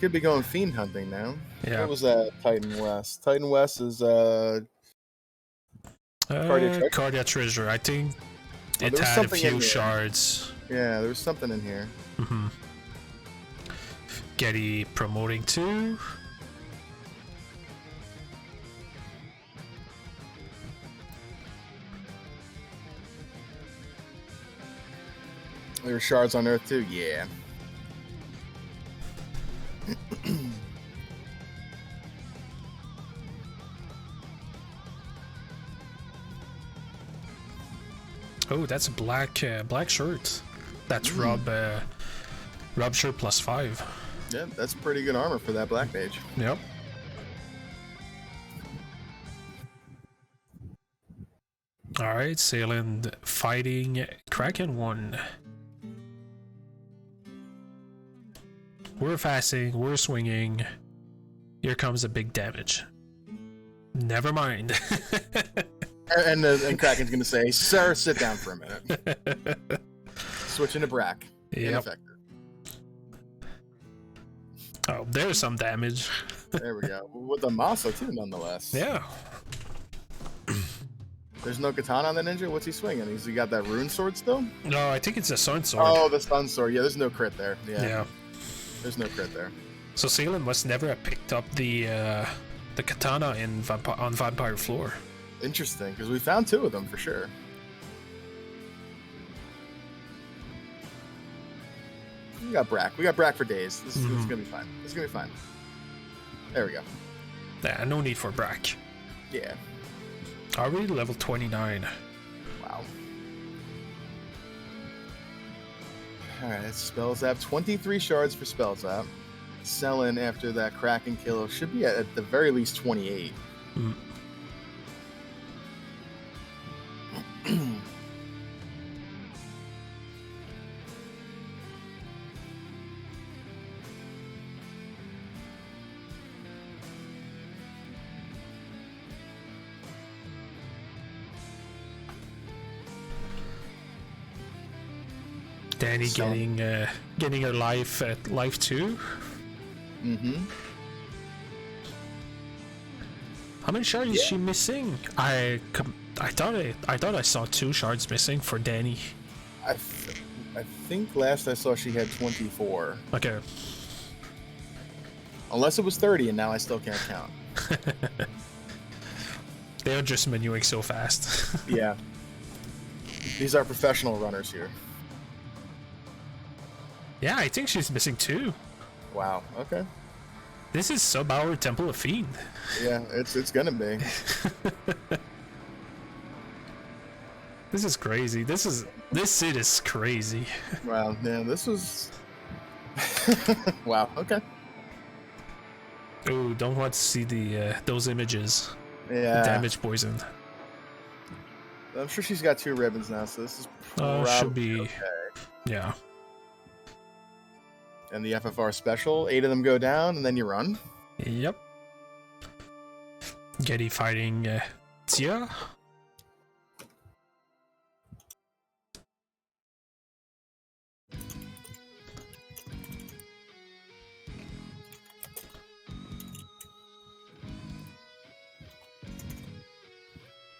could be going fiend hunting now. Yeah. What was that? Titan West. Titan West is Cardia Treasure. I think it there was had a something in few here. shards. Yeah, there was something in here. Getty promoting too. There were shards on Earth too. Yeah. Oh, that's a black shirt. That's Rob shirt +5. Yeah, that's pretty good armor for that black mage. Yep. All right, Sailing fighting Kraken 1. We're fasting, we're swinging. Here comes a big damage. Never mind. and Kraken's gonna say, "Sir, sit down for a minute." Switching to Brack. Yep. Oh, there's some damage. There we go. With the Masa too, nonetheless. Yeah. There's no katana on the ninja. What's he swinging? Has he got that rune sword still? No, I think it's a sun sword. Oh, the sun sword. Yeah, there's no crit there. Yeah. There's no crit there. So Salem must never have picked up the katana on Vampire Floor. Interesting, because we found 2 of them for sure. We got Brack. We got Brack for days. This is gonna be fine. This is gonna be fine. There we go. Yeah, no need for Brack. Yeah. Already level 29. Wow. Alright, Spells App. 23 shards for Spells App. Selling after that Kraken kill should be at the very least 28. Danny getting a life at life 2. How many shards is she missing? I thought I saw 2 shards missing for Danny. I think last I saw she had 24. Okay. Unless it was 30, and now I still can't count. They're just menuing so fast. Yeah. These are professional runners here. Yeah, I think she's missing 2. Wow. Okay. This is sub-hour Temple of Fiend. Yeah, it's gonna be. This is crazy. This Sid is crazy. Wow. Yeah, this was. Wow. Okay. Oh, don't want to see the those images. Yeah. Damage poison. I'm sure she's got 2 ribbons now, so this is probably Should be. okay. Yeah. And the FFR special, 8 of them go down, and then you run. Yep. Getty fighting Tia.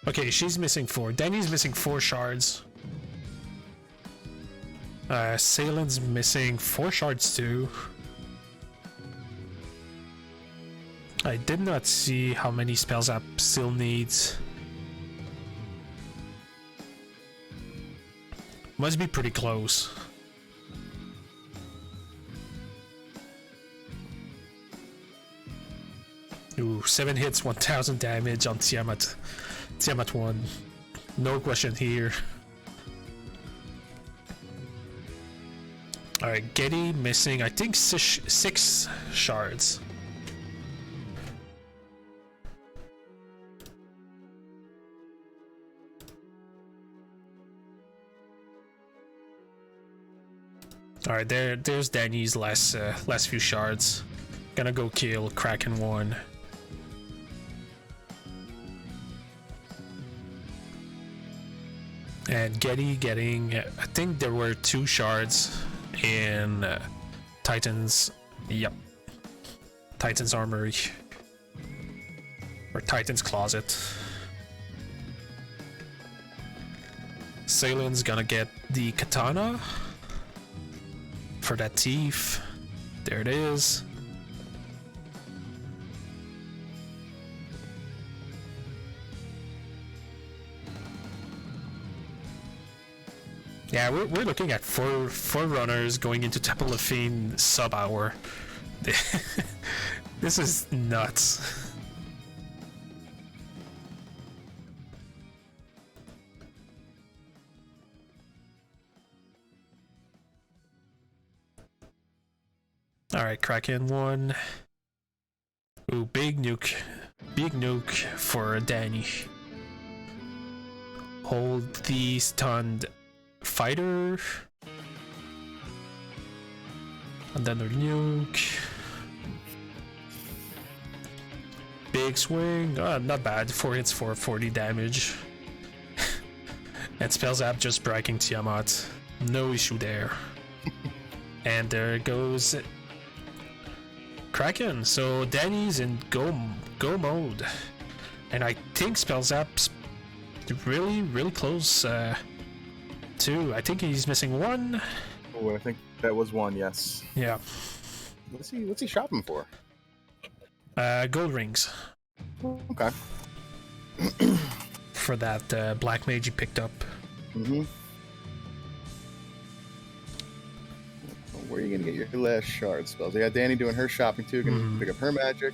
Okay, she's missing 4. Danny's missing 4 shards. Salen's missing 4 shards too. I did not see how many spells App still needs. Must be pretty close. Ooh, 7 hits, 1000 damage on Tiamat. Tiamat 1. No question here. Alright, Getty missing, I think, 6 shards. Alright, there's Danny's last few shards. Gonna go kill Kraken 1. And Getty getting, I think there were 2 shards in Titan's, yep, Titan's armory. Or Titan's closet. Salen's gonna get the katana for that thief. There it is. Yeah, we're looking at four runners going into Temple of Fiend sub-hour. This is nuts. Alright, Kraken 1. Ooh, big nuke. Big nuke for Danny. Hold the stunned fighter. Another nuke. Big swing. Not bad. 4 hits for 40 damage. And Spell Zap just breaking Tiamat. No issue there. And there goes Kraken. So Danny's in go mode. And I think Spell Zap's really close too. I think he's missing 1. Oh, I think that was 1, yes. Yeah. What's he shopping for? Gold rings. Okay. For that black mage he picked up. Mm-hmm. Where are you gonna get your last shard spells? I got Danny doing her shopping too. Gonna pick up her magic.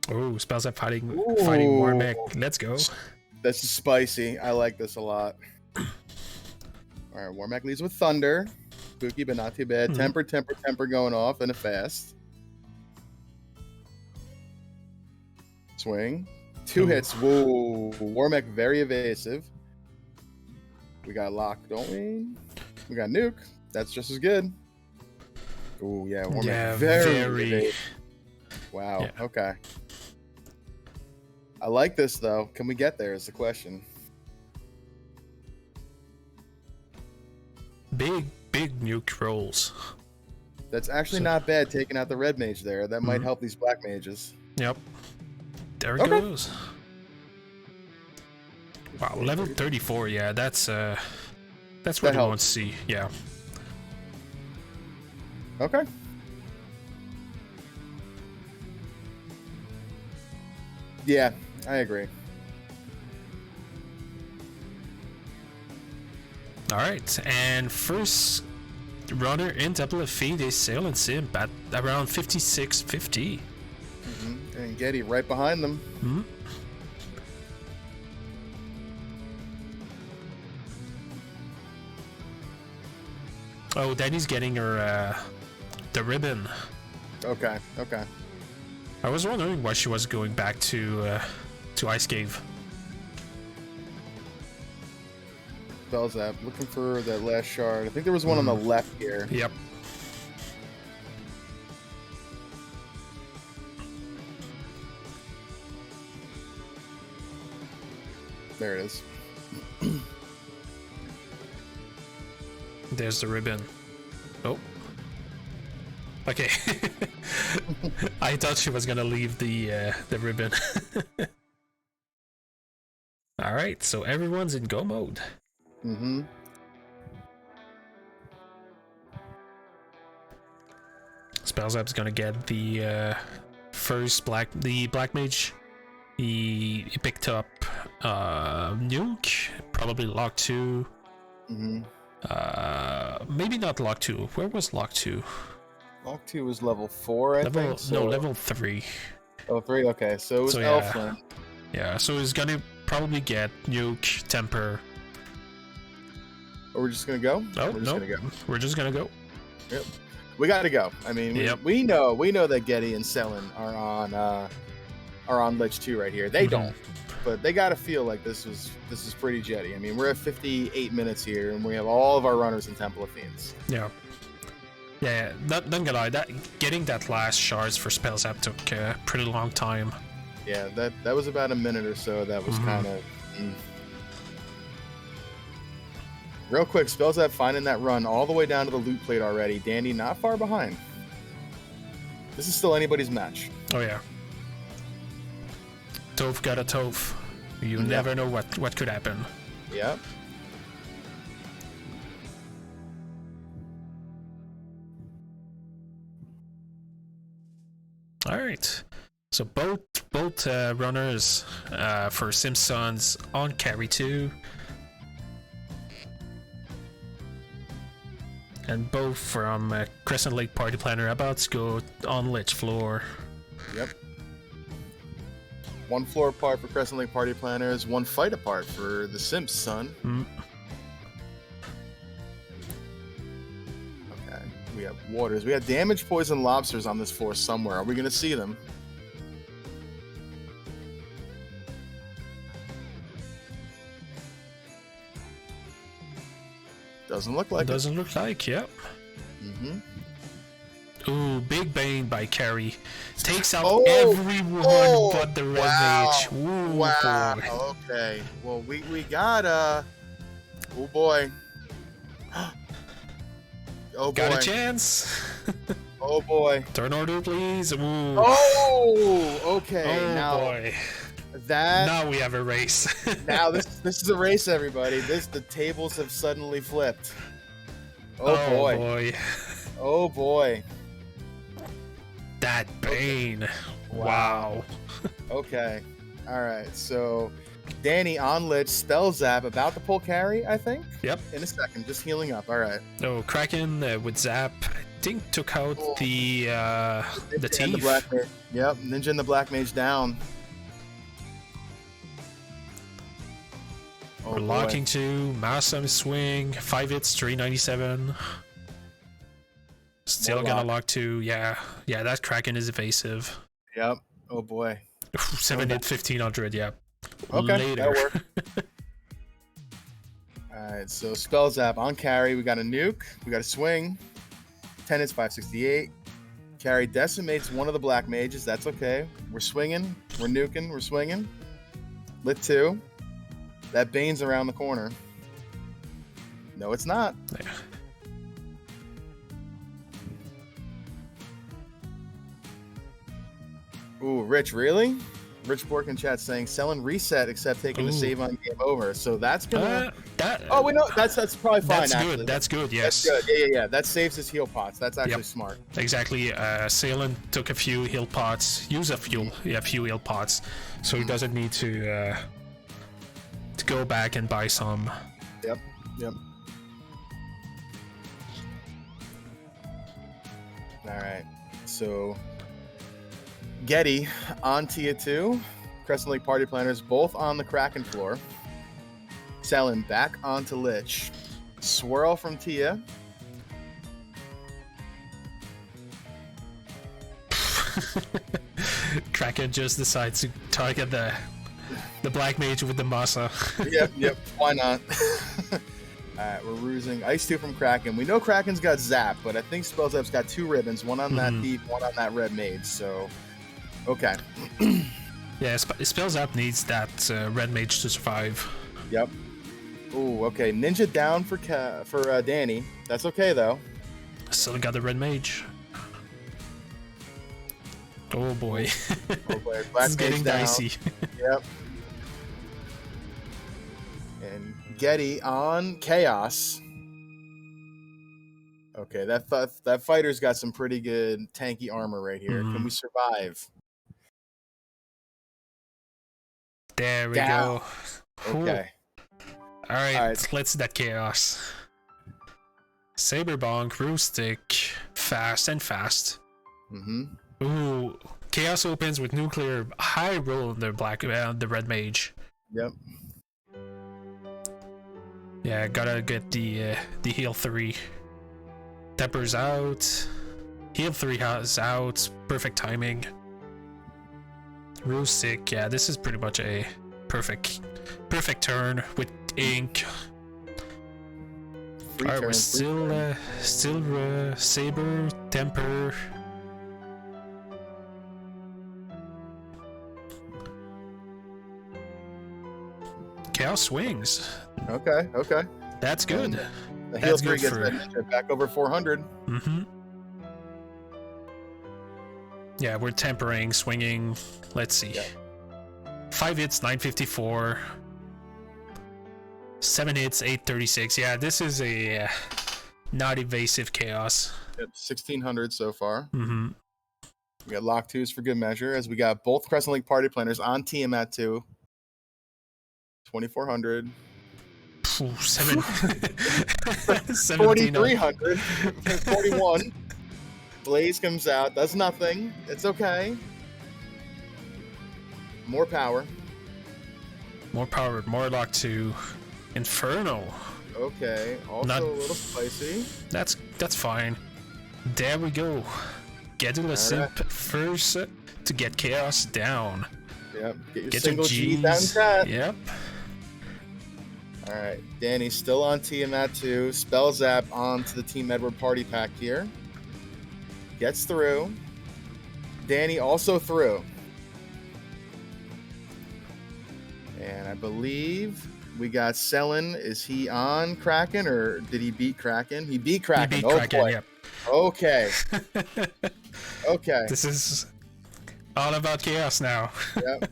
Oh, Spells Up fighting Warmech. Let's go. That's spicy. I like this a lot. Alright, Warmech leads with Thunder. Spooky, but not too bad. Temper going off in a fast. Swing. 2 hits. Whoa. Warmech very evasive. We got Lock, don't we? We got Nuke. That's just as good. Oh, yeah. Warmech very evasive. Wow. Yeah. Okay. I like this, though. Can we get there is the question. Big nuke rolls. That's actually not bad, taking out the red mage there. That might help these black mages. Yep. There it goes. Wow, level 34. Yeah, that's what you want to see. Yeah. Okay. Yeah, I agree. Alright, and first runner in Temple of Fiend is Salem Simp at around 5650. And Getty right behind them. Oh, Danny's getting her the ribbon. Okay. I was wondering why she was going back to Ice Cave. Spells Zap, looking for that last shard. I think there was one on the left here. Yep. There it is. There's the ribbon. Oh. Okay. I thought she was gonna leave the ribbon. All right, so everyone's in go mode. Spellzap's gonna get the first black mage. He picked up Nuke, probably Lock 2. Maybe not Lock 2. Where was Lock 2? Lock 2 was level 4, I think. So... No, level 3. Oh, 3? Okay, so it was Elflin. Yeah, so he's gonna probably get Nuke, Temper. Or we're just gonna go? Oh, no. We're just gonna go. Yep. We gotta go. I mean, we know that Getty and Selen are on Lich 2 right here. They don't. But they gotta feel like this is pretty jetty. I mean, we're at 58 minutes here, and we have all of our runners in Temple of Fiends. Yeah. Yeah, not gonna lie, getting that last shards for spells up took a pretty long time. Yeah, that was about a minute or so. That was kind of... Real quick, spells up finding that run all the way down to the loot plate already. Dandy not far behind. This is still anybody's match. Oh, yeah. Toph got a Toph. You never know what could happen. Yep. All right. So both runners for Simpsons on carry 2. And both from Crescent Lake Party Planner about to go on Lich floor. Yep. 1 floor apart for Crescent Lake Party Planners, 1 fight apart for the Simps, son. Okay, we have waters. We have damage poison lobsters on this floor somewhere. Are we going to see them? Doesn't look like Doesn't look like, yep. Ooh, big bane by Carry. Takes out everyone but the red mage. Ooh, wow. Boy. Okay. Well, we got oh boy. Oh boy. Got a chance. Oh boy. Turn order, please. Ooh. Oh, okay. Oh now, boy. Now we have a race. Now this is a race, everybody. The tables have suddenly flipped. Oh boy. Oh boy. That bane. Wow. Okay. All right. So Danny on Lich, spell zap, about to pull carry, I think. Yep. In a second, just healing up. All right. Oh, Kraken with zap. I think took out the thief. The black mage. Yep. Ninja and the black mage down. We're locking 2. Massam swing. 5 hits, 397. Still gonna lock 2. Yeah, that Kraken is evasive. Yep. Oh boy. 7 hit, 1500. Yeah. Okay. Later. That'll work. All right. So spell zap on carry. We got a nuke. We got a swing. 10 hits, 568. Carry decimates one of the black mages. That's okay. We're swinging. We're nuking. We're swinging. Lit 2. That bane's around the corner. No, it's not. Yeah. Ooh, Rich, really? Rich Bork in chat saying Selen reset except taking a save on game over. So that's gonna. Oh, we know that's probably fine. That's actually. good. That's good. Yes. That's good. Yeah. That saves his heal pots. That's actually smart. Exactly. Salen took a few heal pots. Use a few heal pots, so he doesn't need to go back and buy some. Yep. All right. So Getty on Tia 2. Crescent Lake Party Planners both on the Kraken floor. Selen back onto Lich. Swirl from Tia. Kraken just decides to target the black mage with the Masa. Yep. Why not? Alright, we're rusing Ice 2 from Kraken. We know Kraken's got Zap, but I think Spellzap's got 2 ribbons, one on that thief, one on that red mage, so okay. Yeah, Spellzap needs that red mage to survive. Yep. Ooh, okay. Ninja down for Danny. That's okay though. Still got the red mage. Oh boy. Oh boy. Black It's getting dicey. Yep. And Getty on Chaos. Okay, that fighter's got some pretty good tanky armor right here. Can we survive? There we Down. go. Okay. All right, let's see that chaos. Saber Bonk, Roostic, fast and fast. Ooh, chaos opens with nuclear. High roll on the the red mage. Yep. Yeah, gotta get the heal 3. Temper's out. Heal 3 has out. Perfect timing. Roostic, yeah, this is pretty much a perfect turn with ink. Alright, we're still Saber, Temper. Chaos swings. Okay. That's good. The heal 3 gets that ninja back over 400. Yeah, we're tempering, swinging. Let's see. Yep. 5 hits, 954. 7 hits, 836. Yeah, this is a not evasive chaos. Yep, 1600 so far. We got lock 2s for good measure, as we got both Crescent Lake party planners on Tiamat 2. 2400. 4300. 41. Blaze comes out, does nothing. It's okay. More power. More lock 2. Inferno. Okay, also a little spicy. That's fine. There we go. Get to the Simp first to get chaos down. Yep, get your single G down chat. Yep. Alright, Danny's still on Tiamat 2. Spell Zap onto the Team Edward party pack here. Gets through. Danny also through. And I believe we got Selin. Is he on Kraken, or did he beat Kraken? He beat Kraken. Kraken, yep. Okay. Okay. This is all about chaos now. Yep.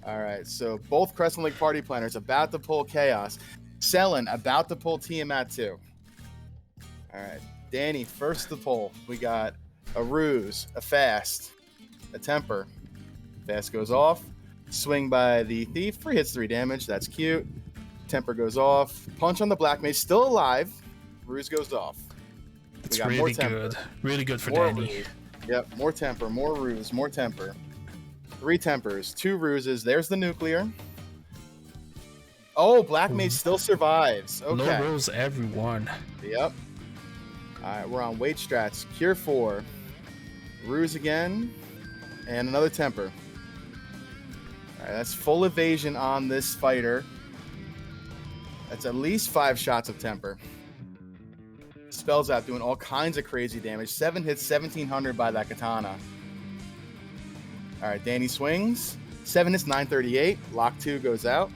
All right, so both Crescent Lake party planners about to pull chaos. Selin about to pull Tiamat 2. All right, Danny first to pull. We got a ruse, a fast, a temper. Fast goes off. Swing by the thief. 3 hits, 3 damage. That's cute. Temper goes off. Punch on the black mage. Still alive. Ruse goes off. It's really good. Really good for more Danny. Ruse. Yep. More temper. More ruse. More temper. 3 tempers. 2 ruses. There's the nuclear. Oh, black mage still survives. Okay. Low rolls everyone. Yep. All right. We're on weight strats. Cure 4. Ruse again. And another temper. All right, that's full evasion on this fighter. That's at least 5 shots of temper. Spells out doing all kinds of crazy damage. 7 hits, 1700 by that katana. All right, Danny swings. 7 hits, 938. Lock 2 goes out.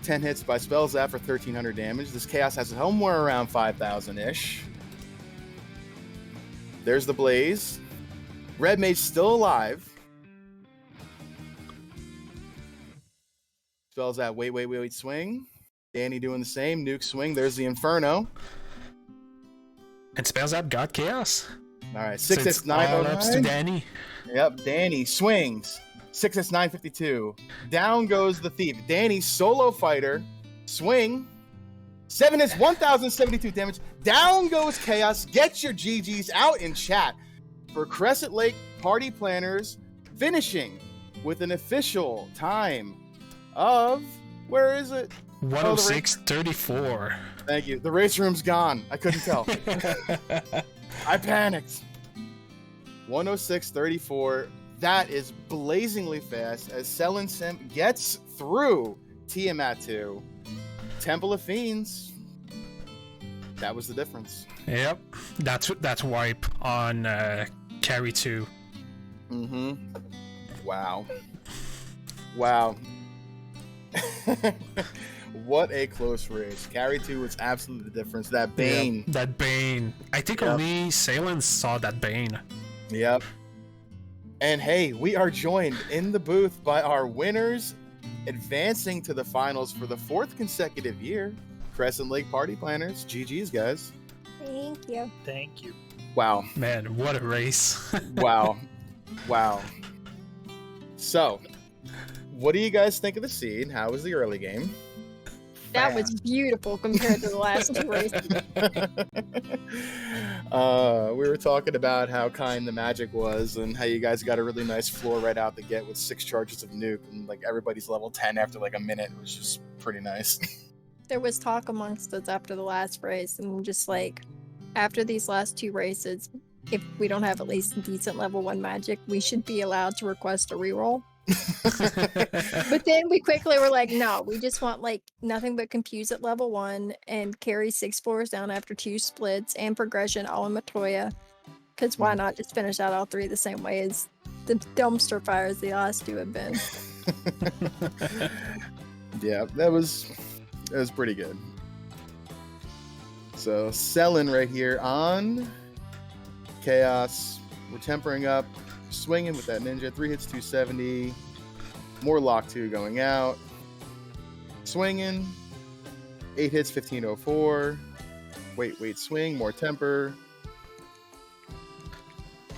10 hits by Spell Zap for 1300 damage. This chaos has somewhere around 5,000-ish. There's the blaze. Red mage still alive. Spells out wait, swing. Danny doing the same. Nuke swing. There's the Inferno. And Spells Out got chaos. All right, 6 hits, 909. All to Danny. Yep, Danny swings. 6 hits, 952. Down goes the thief. Danny, solo fighter. Swing. 7 hits, 1072 damage. Down goes chaos. Get your GGs out in chat for Crescent Lake party planners, finishing with an official time of, where is it? 106.34. Thank you. The race room's gone. I couldn't tell. I panicked. 106.34. That is blazingly fast as Selin Simp gets through Tiamat 2. Temple of Fiends. That was the difference. Yep. That's wipe on carry 2. Wow. What a close race. Carry 2 was absolutely the difference. That Bane. Yep, that Bane. I think only Salem saw that Bane. Yep. And hey, we are joined in the booth by our winners, advancing to the finals for the 4th consecutive year. Crescent Lake Party Planners. GG's, guys. Thank you. Thank you. Wow. Man, what a race. Wow. So, what do you guys think of the seed? How was the early game? That was beautiful compared to the last 2 races. We were talking about how kind the magic was and how you guys got a really nice floor right out the get with 6 charges of nuke and like everybody's level 10 after like a minute. It was just pretty nice. There was talk amongst us after the last race, and just like after these last 2 races, if we don't have at least decent level 1 magic, we should be allowed to request a reroll. But then we quickly were like, no, we just want like nothing but confuse at level 1 and carry 6 floors down after 2 splits and progression all in Matoya. Because why not just finish out all 3 the same way as the dumpster fires the last 2 have been? Yeah, that was pretty good. So selling right here on Chaos. We're tempering up, swinging with that ninja. 3 hits, 270. More lock 2 going out. Swinging. 8 hits, 1504. Wait, swing. More temper.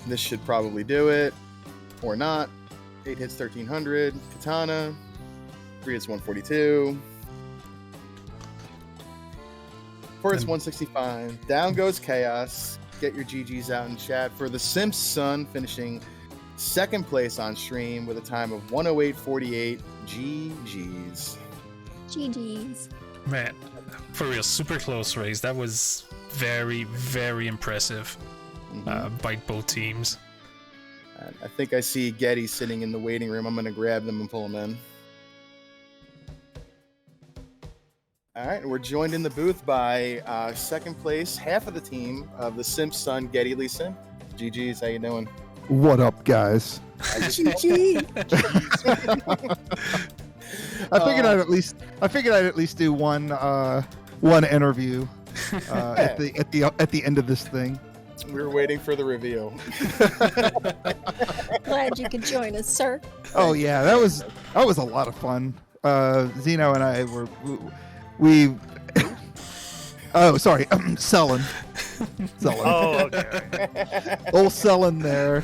This should probably do it. Or not. 8 hits, 1300. Katana. 3 hits, 142. 4 hits, 165. Down goes Chaos. Get your GGs out in chat for the Simps son, finishing 2nd place on stream with a time of 108.48. GGs. GGs. Man, for real, super close race. That was very, very impressive by both teams. I think I see Getty sitting in the waiting room. I'm going to grab them and pull them in. All right, we're joined in the booth by 2nd place, half of the team of the Simps son, Getty Lee Simp. GGs, how you doing? What up, guys? GG. I figured I'd at least do one interview at the end of this thing. We were waiting for the reveal. Glad you could join us, sir. Oh yeah, that was a lot of fun. Zeno and I we selling. Oh, okay. Old selling there.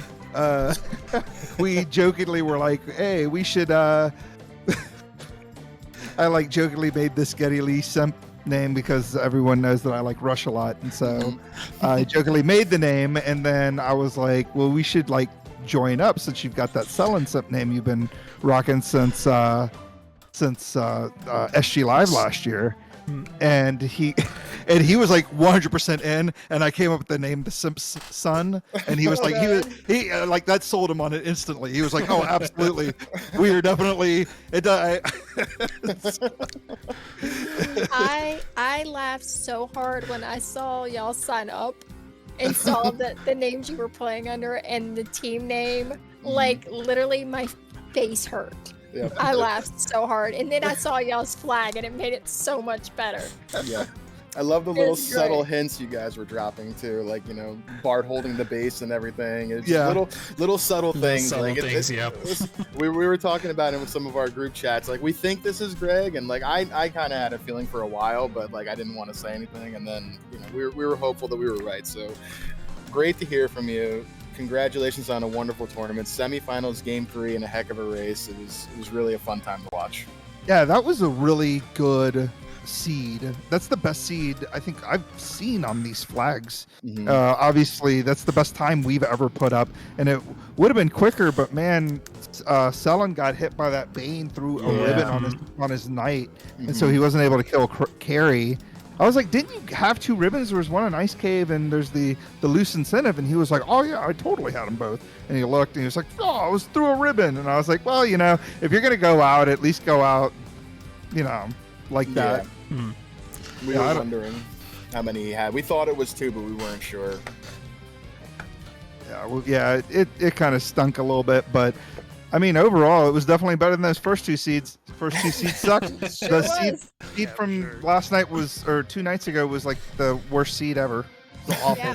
We jokingly were like, hey, we should I like jokingly made this Getty Lee Simp name because everyone knows that I like Rush a lot, and so I jokingly made the name, and then I was like, well, we should like join up since you've got that selling Simp name you've been rocking since SG Live last year. And he was like 100% in, and I came up with the name the Simps son, and he was like he like that sold him on it instantly. He was like, oh, absolutely, we are definitely it. I laughed so hard when I saw y'all sign up and saw the names you were playing under and the team name. Like literally, my face hurt. Yep. I laughed so hard, and then I saw y'all's flag, and it made it so much better. Yeah, I love the little subtle hints you guys were dropping too, like Bart holding the base and everything. It's just little subtle things. We were talking about it with some of our group chats. Like we think this is Greg, and like I kind of had a feeling for a while, but like I didn't want to say anything, and then we were hopeful that we were right. So great to hear from you. Congratulations on a wonderful tournament. Semifinals, game 3, and a heck of a race. It was really a fun time to watch. Yeah, that was a really good seed. That's the best seed I think I've seen on these flags. Obviously, that's the best time we've ever put up, and it would have been quicker, but man, Selen got hit by that Bane through a ribbon on his knight, and so he wasn't able to kill Carry. I was like, didn't you have 2 ribbons? There was one in Ice Cave and there's the loose incentive. And he was like, oh yeah, I totally had them both. And he looked and he was like, oh, I was through a ribbon. And I was like, well, if you're going to go out, at least go out, like that. We were wondering how many he had. We thought it was 2, but we weren't sure. Yeah, well, it kind of stunk a little bit, but I mean, overall, it was definitely better than those first 2 seeds. First 2 seeds sucked. The seed from last night or 2 nights ago was like the worst seed ever. It was awful.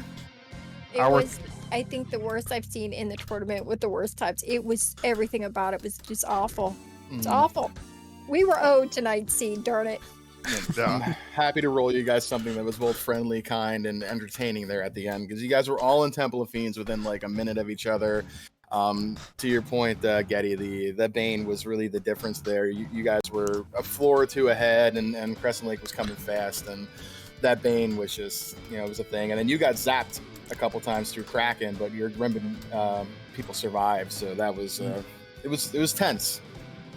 Yeah. It was, I think, the worst I've seen in the tournament with the worst types. It was, everything about it was just awful. It's awful. We were owed tonight's seed, darn it. I'm happy to roll you guys something that was both friendly, kind, and entertaining there at the end, because you guys were all in Temple of Fiends within like a minute of each other. To your point, Getty, the Bane was really the difference there. You guys were a floor or two ahead, and Crescent Lake was coming fast, and that Bane was just, it was a thing. And then you got zapped a couple times through Kraken, but your Rimban people survived, so that was it was tense.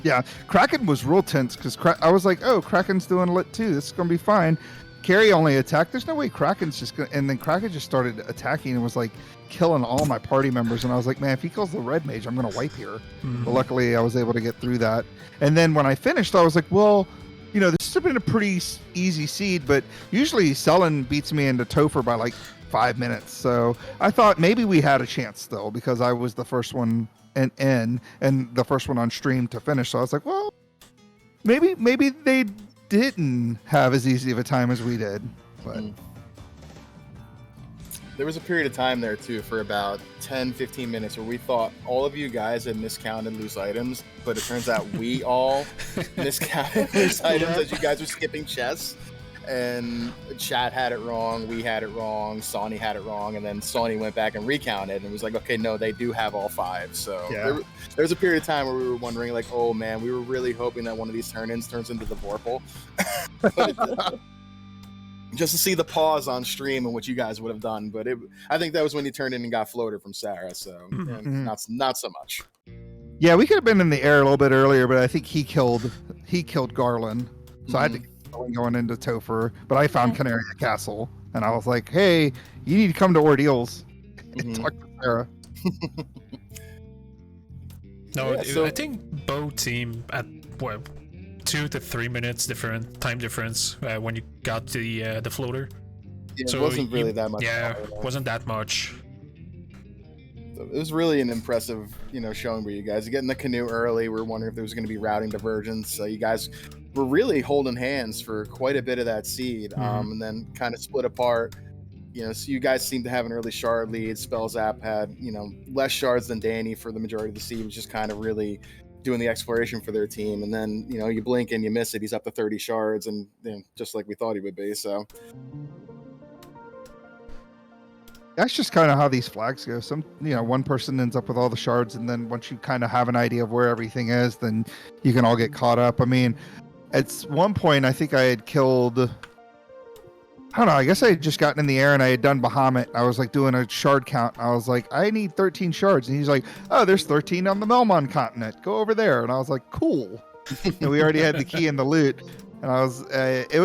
Yeah, Kraken was real tense because I was like, oh, Kraken's doing lit too. This is gonna be fine. Carry only attacked. There's no way Kraken's just gonna. And then Kraken just started attacking and was like killing all my party members. And I was like, man, if he kills the red mage, I'm gonna wipe here. Mm-hmm. But luckily, I was able to get through that. And then when I finished, I was like, well, this has been a pretty easy seed, but usually Selen beats me into Topher by like 5 minutes. So I thought maybe we had a chance still because I was the first one and the first one on stream to finish. So I was like, well, maybe they didn't have as easy of a time as we did. But there was a period of time there too for about 10-15 minutes where we thought all of you guys had miscounted loose items, but it turns out we all miscounted loose items as you guys were skipping chests. And Chad had it wrong, we had it wrong, Sonny had it wrong, and then Sonny went back and recounted and it was like, okay, no, they do have all 5. So there was a period of time where we were wondering, like, oh man, we were really hoping that one of these turn-ins turns into the Vorpal. Just to see the pause on stream and what you guys would have done, but I think that was when you turned in and got floater from Sarah, so not so much. Yeah, we could have been in the air a little bit earlier, but I think he killed Garland, so I had to going into Topher, but I found Canaria Castle, and I was like, hey, you need to come to Ordeals and talk to Sarah. I think both team at 2 to 3 minutes time difference when you got the floater. Yeah, so it wasn't really that much. Yeah, wasn't that much. So it was really an impressive, showing for you guys. You get in the canoe early. We were wondering if there was going to be routing divergence. So you guys were really holding hands for quite a bit of that seed, and then kind of split apart. So you guys seemed to have an early shard lead. Spellzap had, less shards than Danny for the majority of the seed, was just kind of really doing the exploration for their team. And then, you blink and you miss it. He's up to 30 shards, and just like we thought he would be. So that's just kind of how these flags go. Some, one person ends up with all the shards, and then once you kind of have an idea of where everything is, then you can all get caught up. I mean, at one point, I think I had killed, I don't know, I guess I had just gotten in the air and I had done Bahamut. I was like doing a shard count. I was like, I need 13 shards. And he's like, oh, there's 13 on the Melmon continent. Go over there. And I was like, cool. And we already had the key and the loot. And I was, it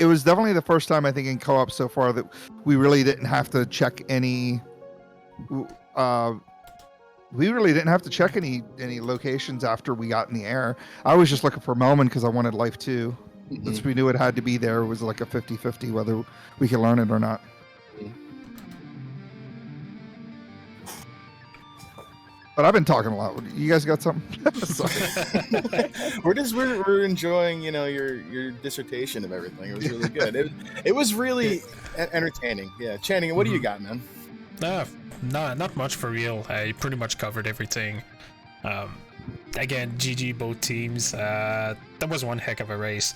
was definitely the first time I think in co-op so far that we really didn't have to check any, any locations after we got in the air. I was just looking for Melman because I wanted life 2. Since we knew it had to be there, it was like a 50-50 whether we could learn it or not. But I've been talking a lot. You guys got something? we're enjoying, your dissertation of everything. It was really good. It was really entertaining. Yeah, Channing, what do you got, man? Not much for real. I pretty much covered everything. Again, GG both teams. That was one heck of a race.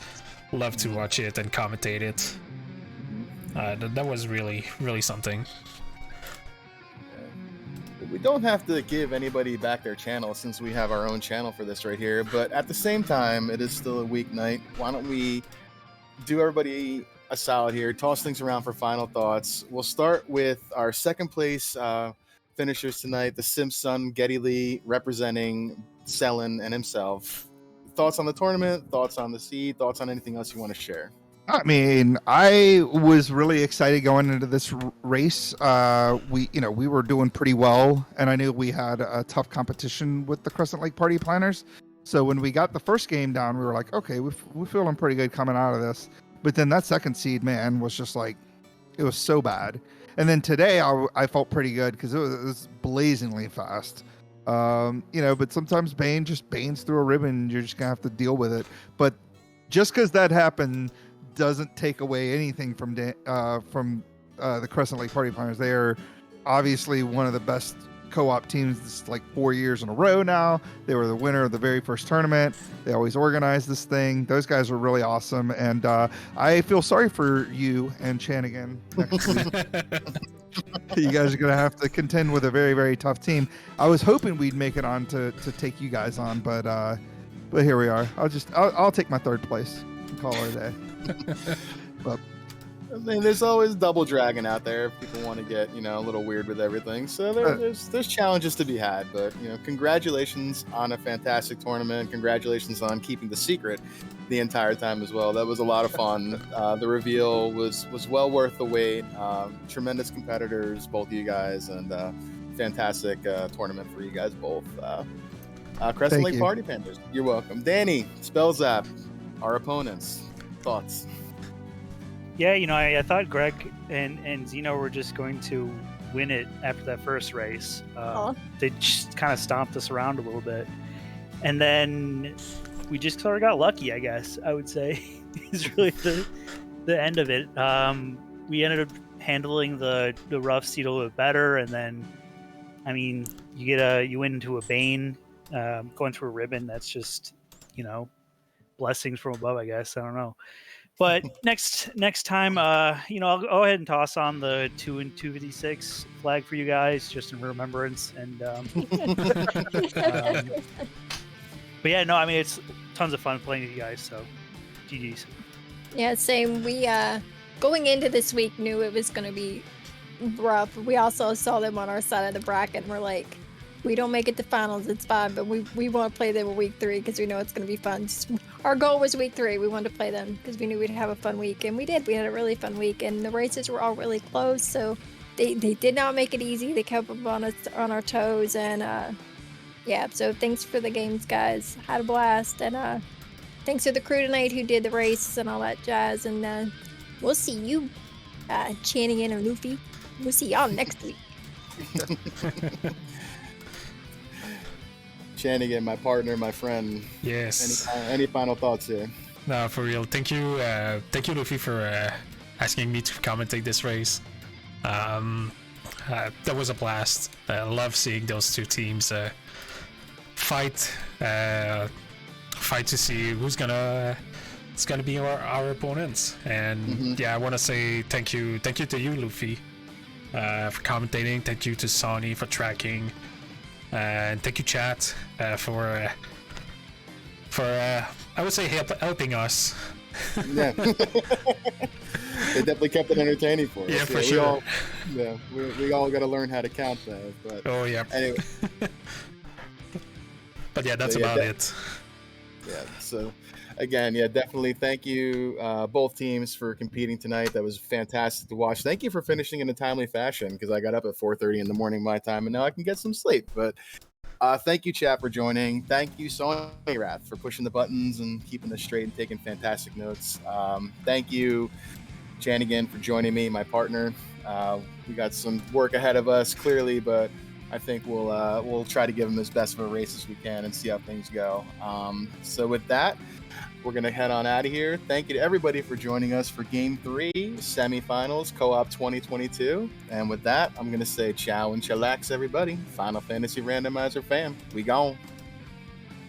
Love to watch it and commentate it. That was really, really something. We don't have to give anybody back their channel since we have our own channel for this right here, but at the same time, it is still a weeknight. Why don't we do everybody a solid here, toss things around for final thoughts. We'll start with our second place finishers tonight, the Simps son, Getty Lee, representing Selen and himself. Thoughts on the tournament, thoughts on the seed, thoughts on anything else you want to share? I mean, I was really excited going into this race. We were doing pretty well, and I knew we had a tough competition with the Crescent Lake Party Planners. So when we got the first game down, we were like, okay, we're feeling pretty good coming out of this. But then that second seed, man, was just like, it was so bad. And then today I felt pretty good because it was blazingly fast. But sometimes Bane just banes through a ribbon. You're just gonna have to deal with it. But just because that happened doesn't take away anything from the Crescent Lake Party Planners. They are obviously one of the best co-op teams. This is like 4 years in a row now. They were the winner of the very first tournament. They always organize this thing. Those guys were really awesome, and I feel sorry for you and Chanigan next week. You guys are going to have to contend with a very, very tough team. I was hoping we'd make it on to take you guys on, but here we are. I'll take my third place and call it a day. But I mean, there's always double dragon out there if people want to get, a little weird with everything. So there's challenges to be had, but congratulations on a fantastic tournament. Congratulations on keeping the secret the entire time as well. That was a lot of fun. The reveal was well worth the wait. Tremendous competitors, both of you guys, and fantastic tournament for you guys both. Crescent Lake Party Pandas, you're welcome. Danny, Spellzap, our opponents, thoughts? Yeah, I thought Greg and Zeno were just going to win it after that first race. They just kind of stomped us around a little bit. And then we just sort of got lucky, I guess, I would say, is really the end of it. We ended up handling the rough seed a little bit better. And then, I mean, you went into a Bane, going through a ribbon. That's just, blessings from above, I guess. I don't know. But next time, I'll go ahead and toss on the 2 and 256 flag for you guys, just in remembrance. And but yeah, no, I mean, it's tons of fun playing with you guys. So, GG's. Yeah, same. We going into this week knew it was going to be rough. We also saw them on our side of the bracket, and we're like, we don't make it to finals, it's fine, but we want to play them in week 3 because we know it's going to be fun. Our goal was week 3. We wanted to play them because we knew we'd have a fun week, and we did. We had a really fun week, and the races were all really close, so they did not make it easy. They kept up on our toes, and yeah, so thanks for the games, guys. Had a blast, and thanks to the crew tonight who did the races and all that jazz, and we'll see you, Channing and Luffy. We'll see y'all next week. Shanigan, my partner, my friend. Yes. Any final thoughts here? No, for real. Thank you, Luffy, for asking me to commentate this race. That was a blast. I love seeing those two teams fight to see who's gonna be our opponents. And yeah, I want to say thank you to you, Luffy, for commentating. Thank you to Sonny for tracking. And thank you, chat, for I would say helping us. Yeah, they definitely kept it entertaining for us. Yeah, for sure. We all got to learn how to count that. But yeah. Anyway. But yeah, that's about it. Yeah. So again, yeah, definitely thank you both teams for competing tonight. That was fantastic to watch. Thank you for finishing in a timely fashion because I got up at 4:30 in the morning my time and now I can get some sleep. But thank you, chat, for joining. Thank you, Sony Rath, for pushing the buttons and keeping us straight and taking fantastic notes. Thank you, Janigan, for joining me, my partner. We got some work ahead of us, clearly, but I think we'll try to give him as best of a race as we can and see how things go. So with that, we're going to head on out of here. Thank you to everybody for joining us for Game 3, Semifinals, Co-op 2022. And with that, I'm going to say ciao and chillax, everybody. Final Fantasy Randomizer fam. We gone.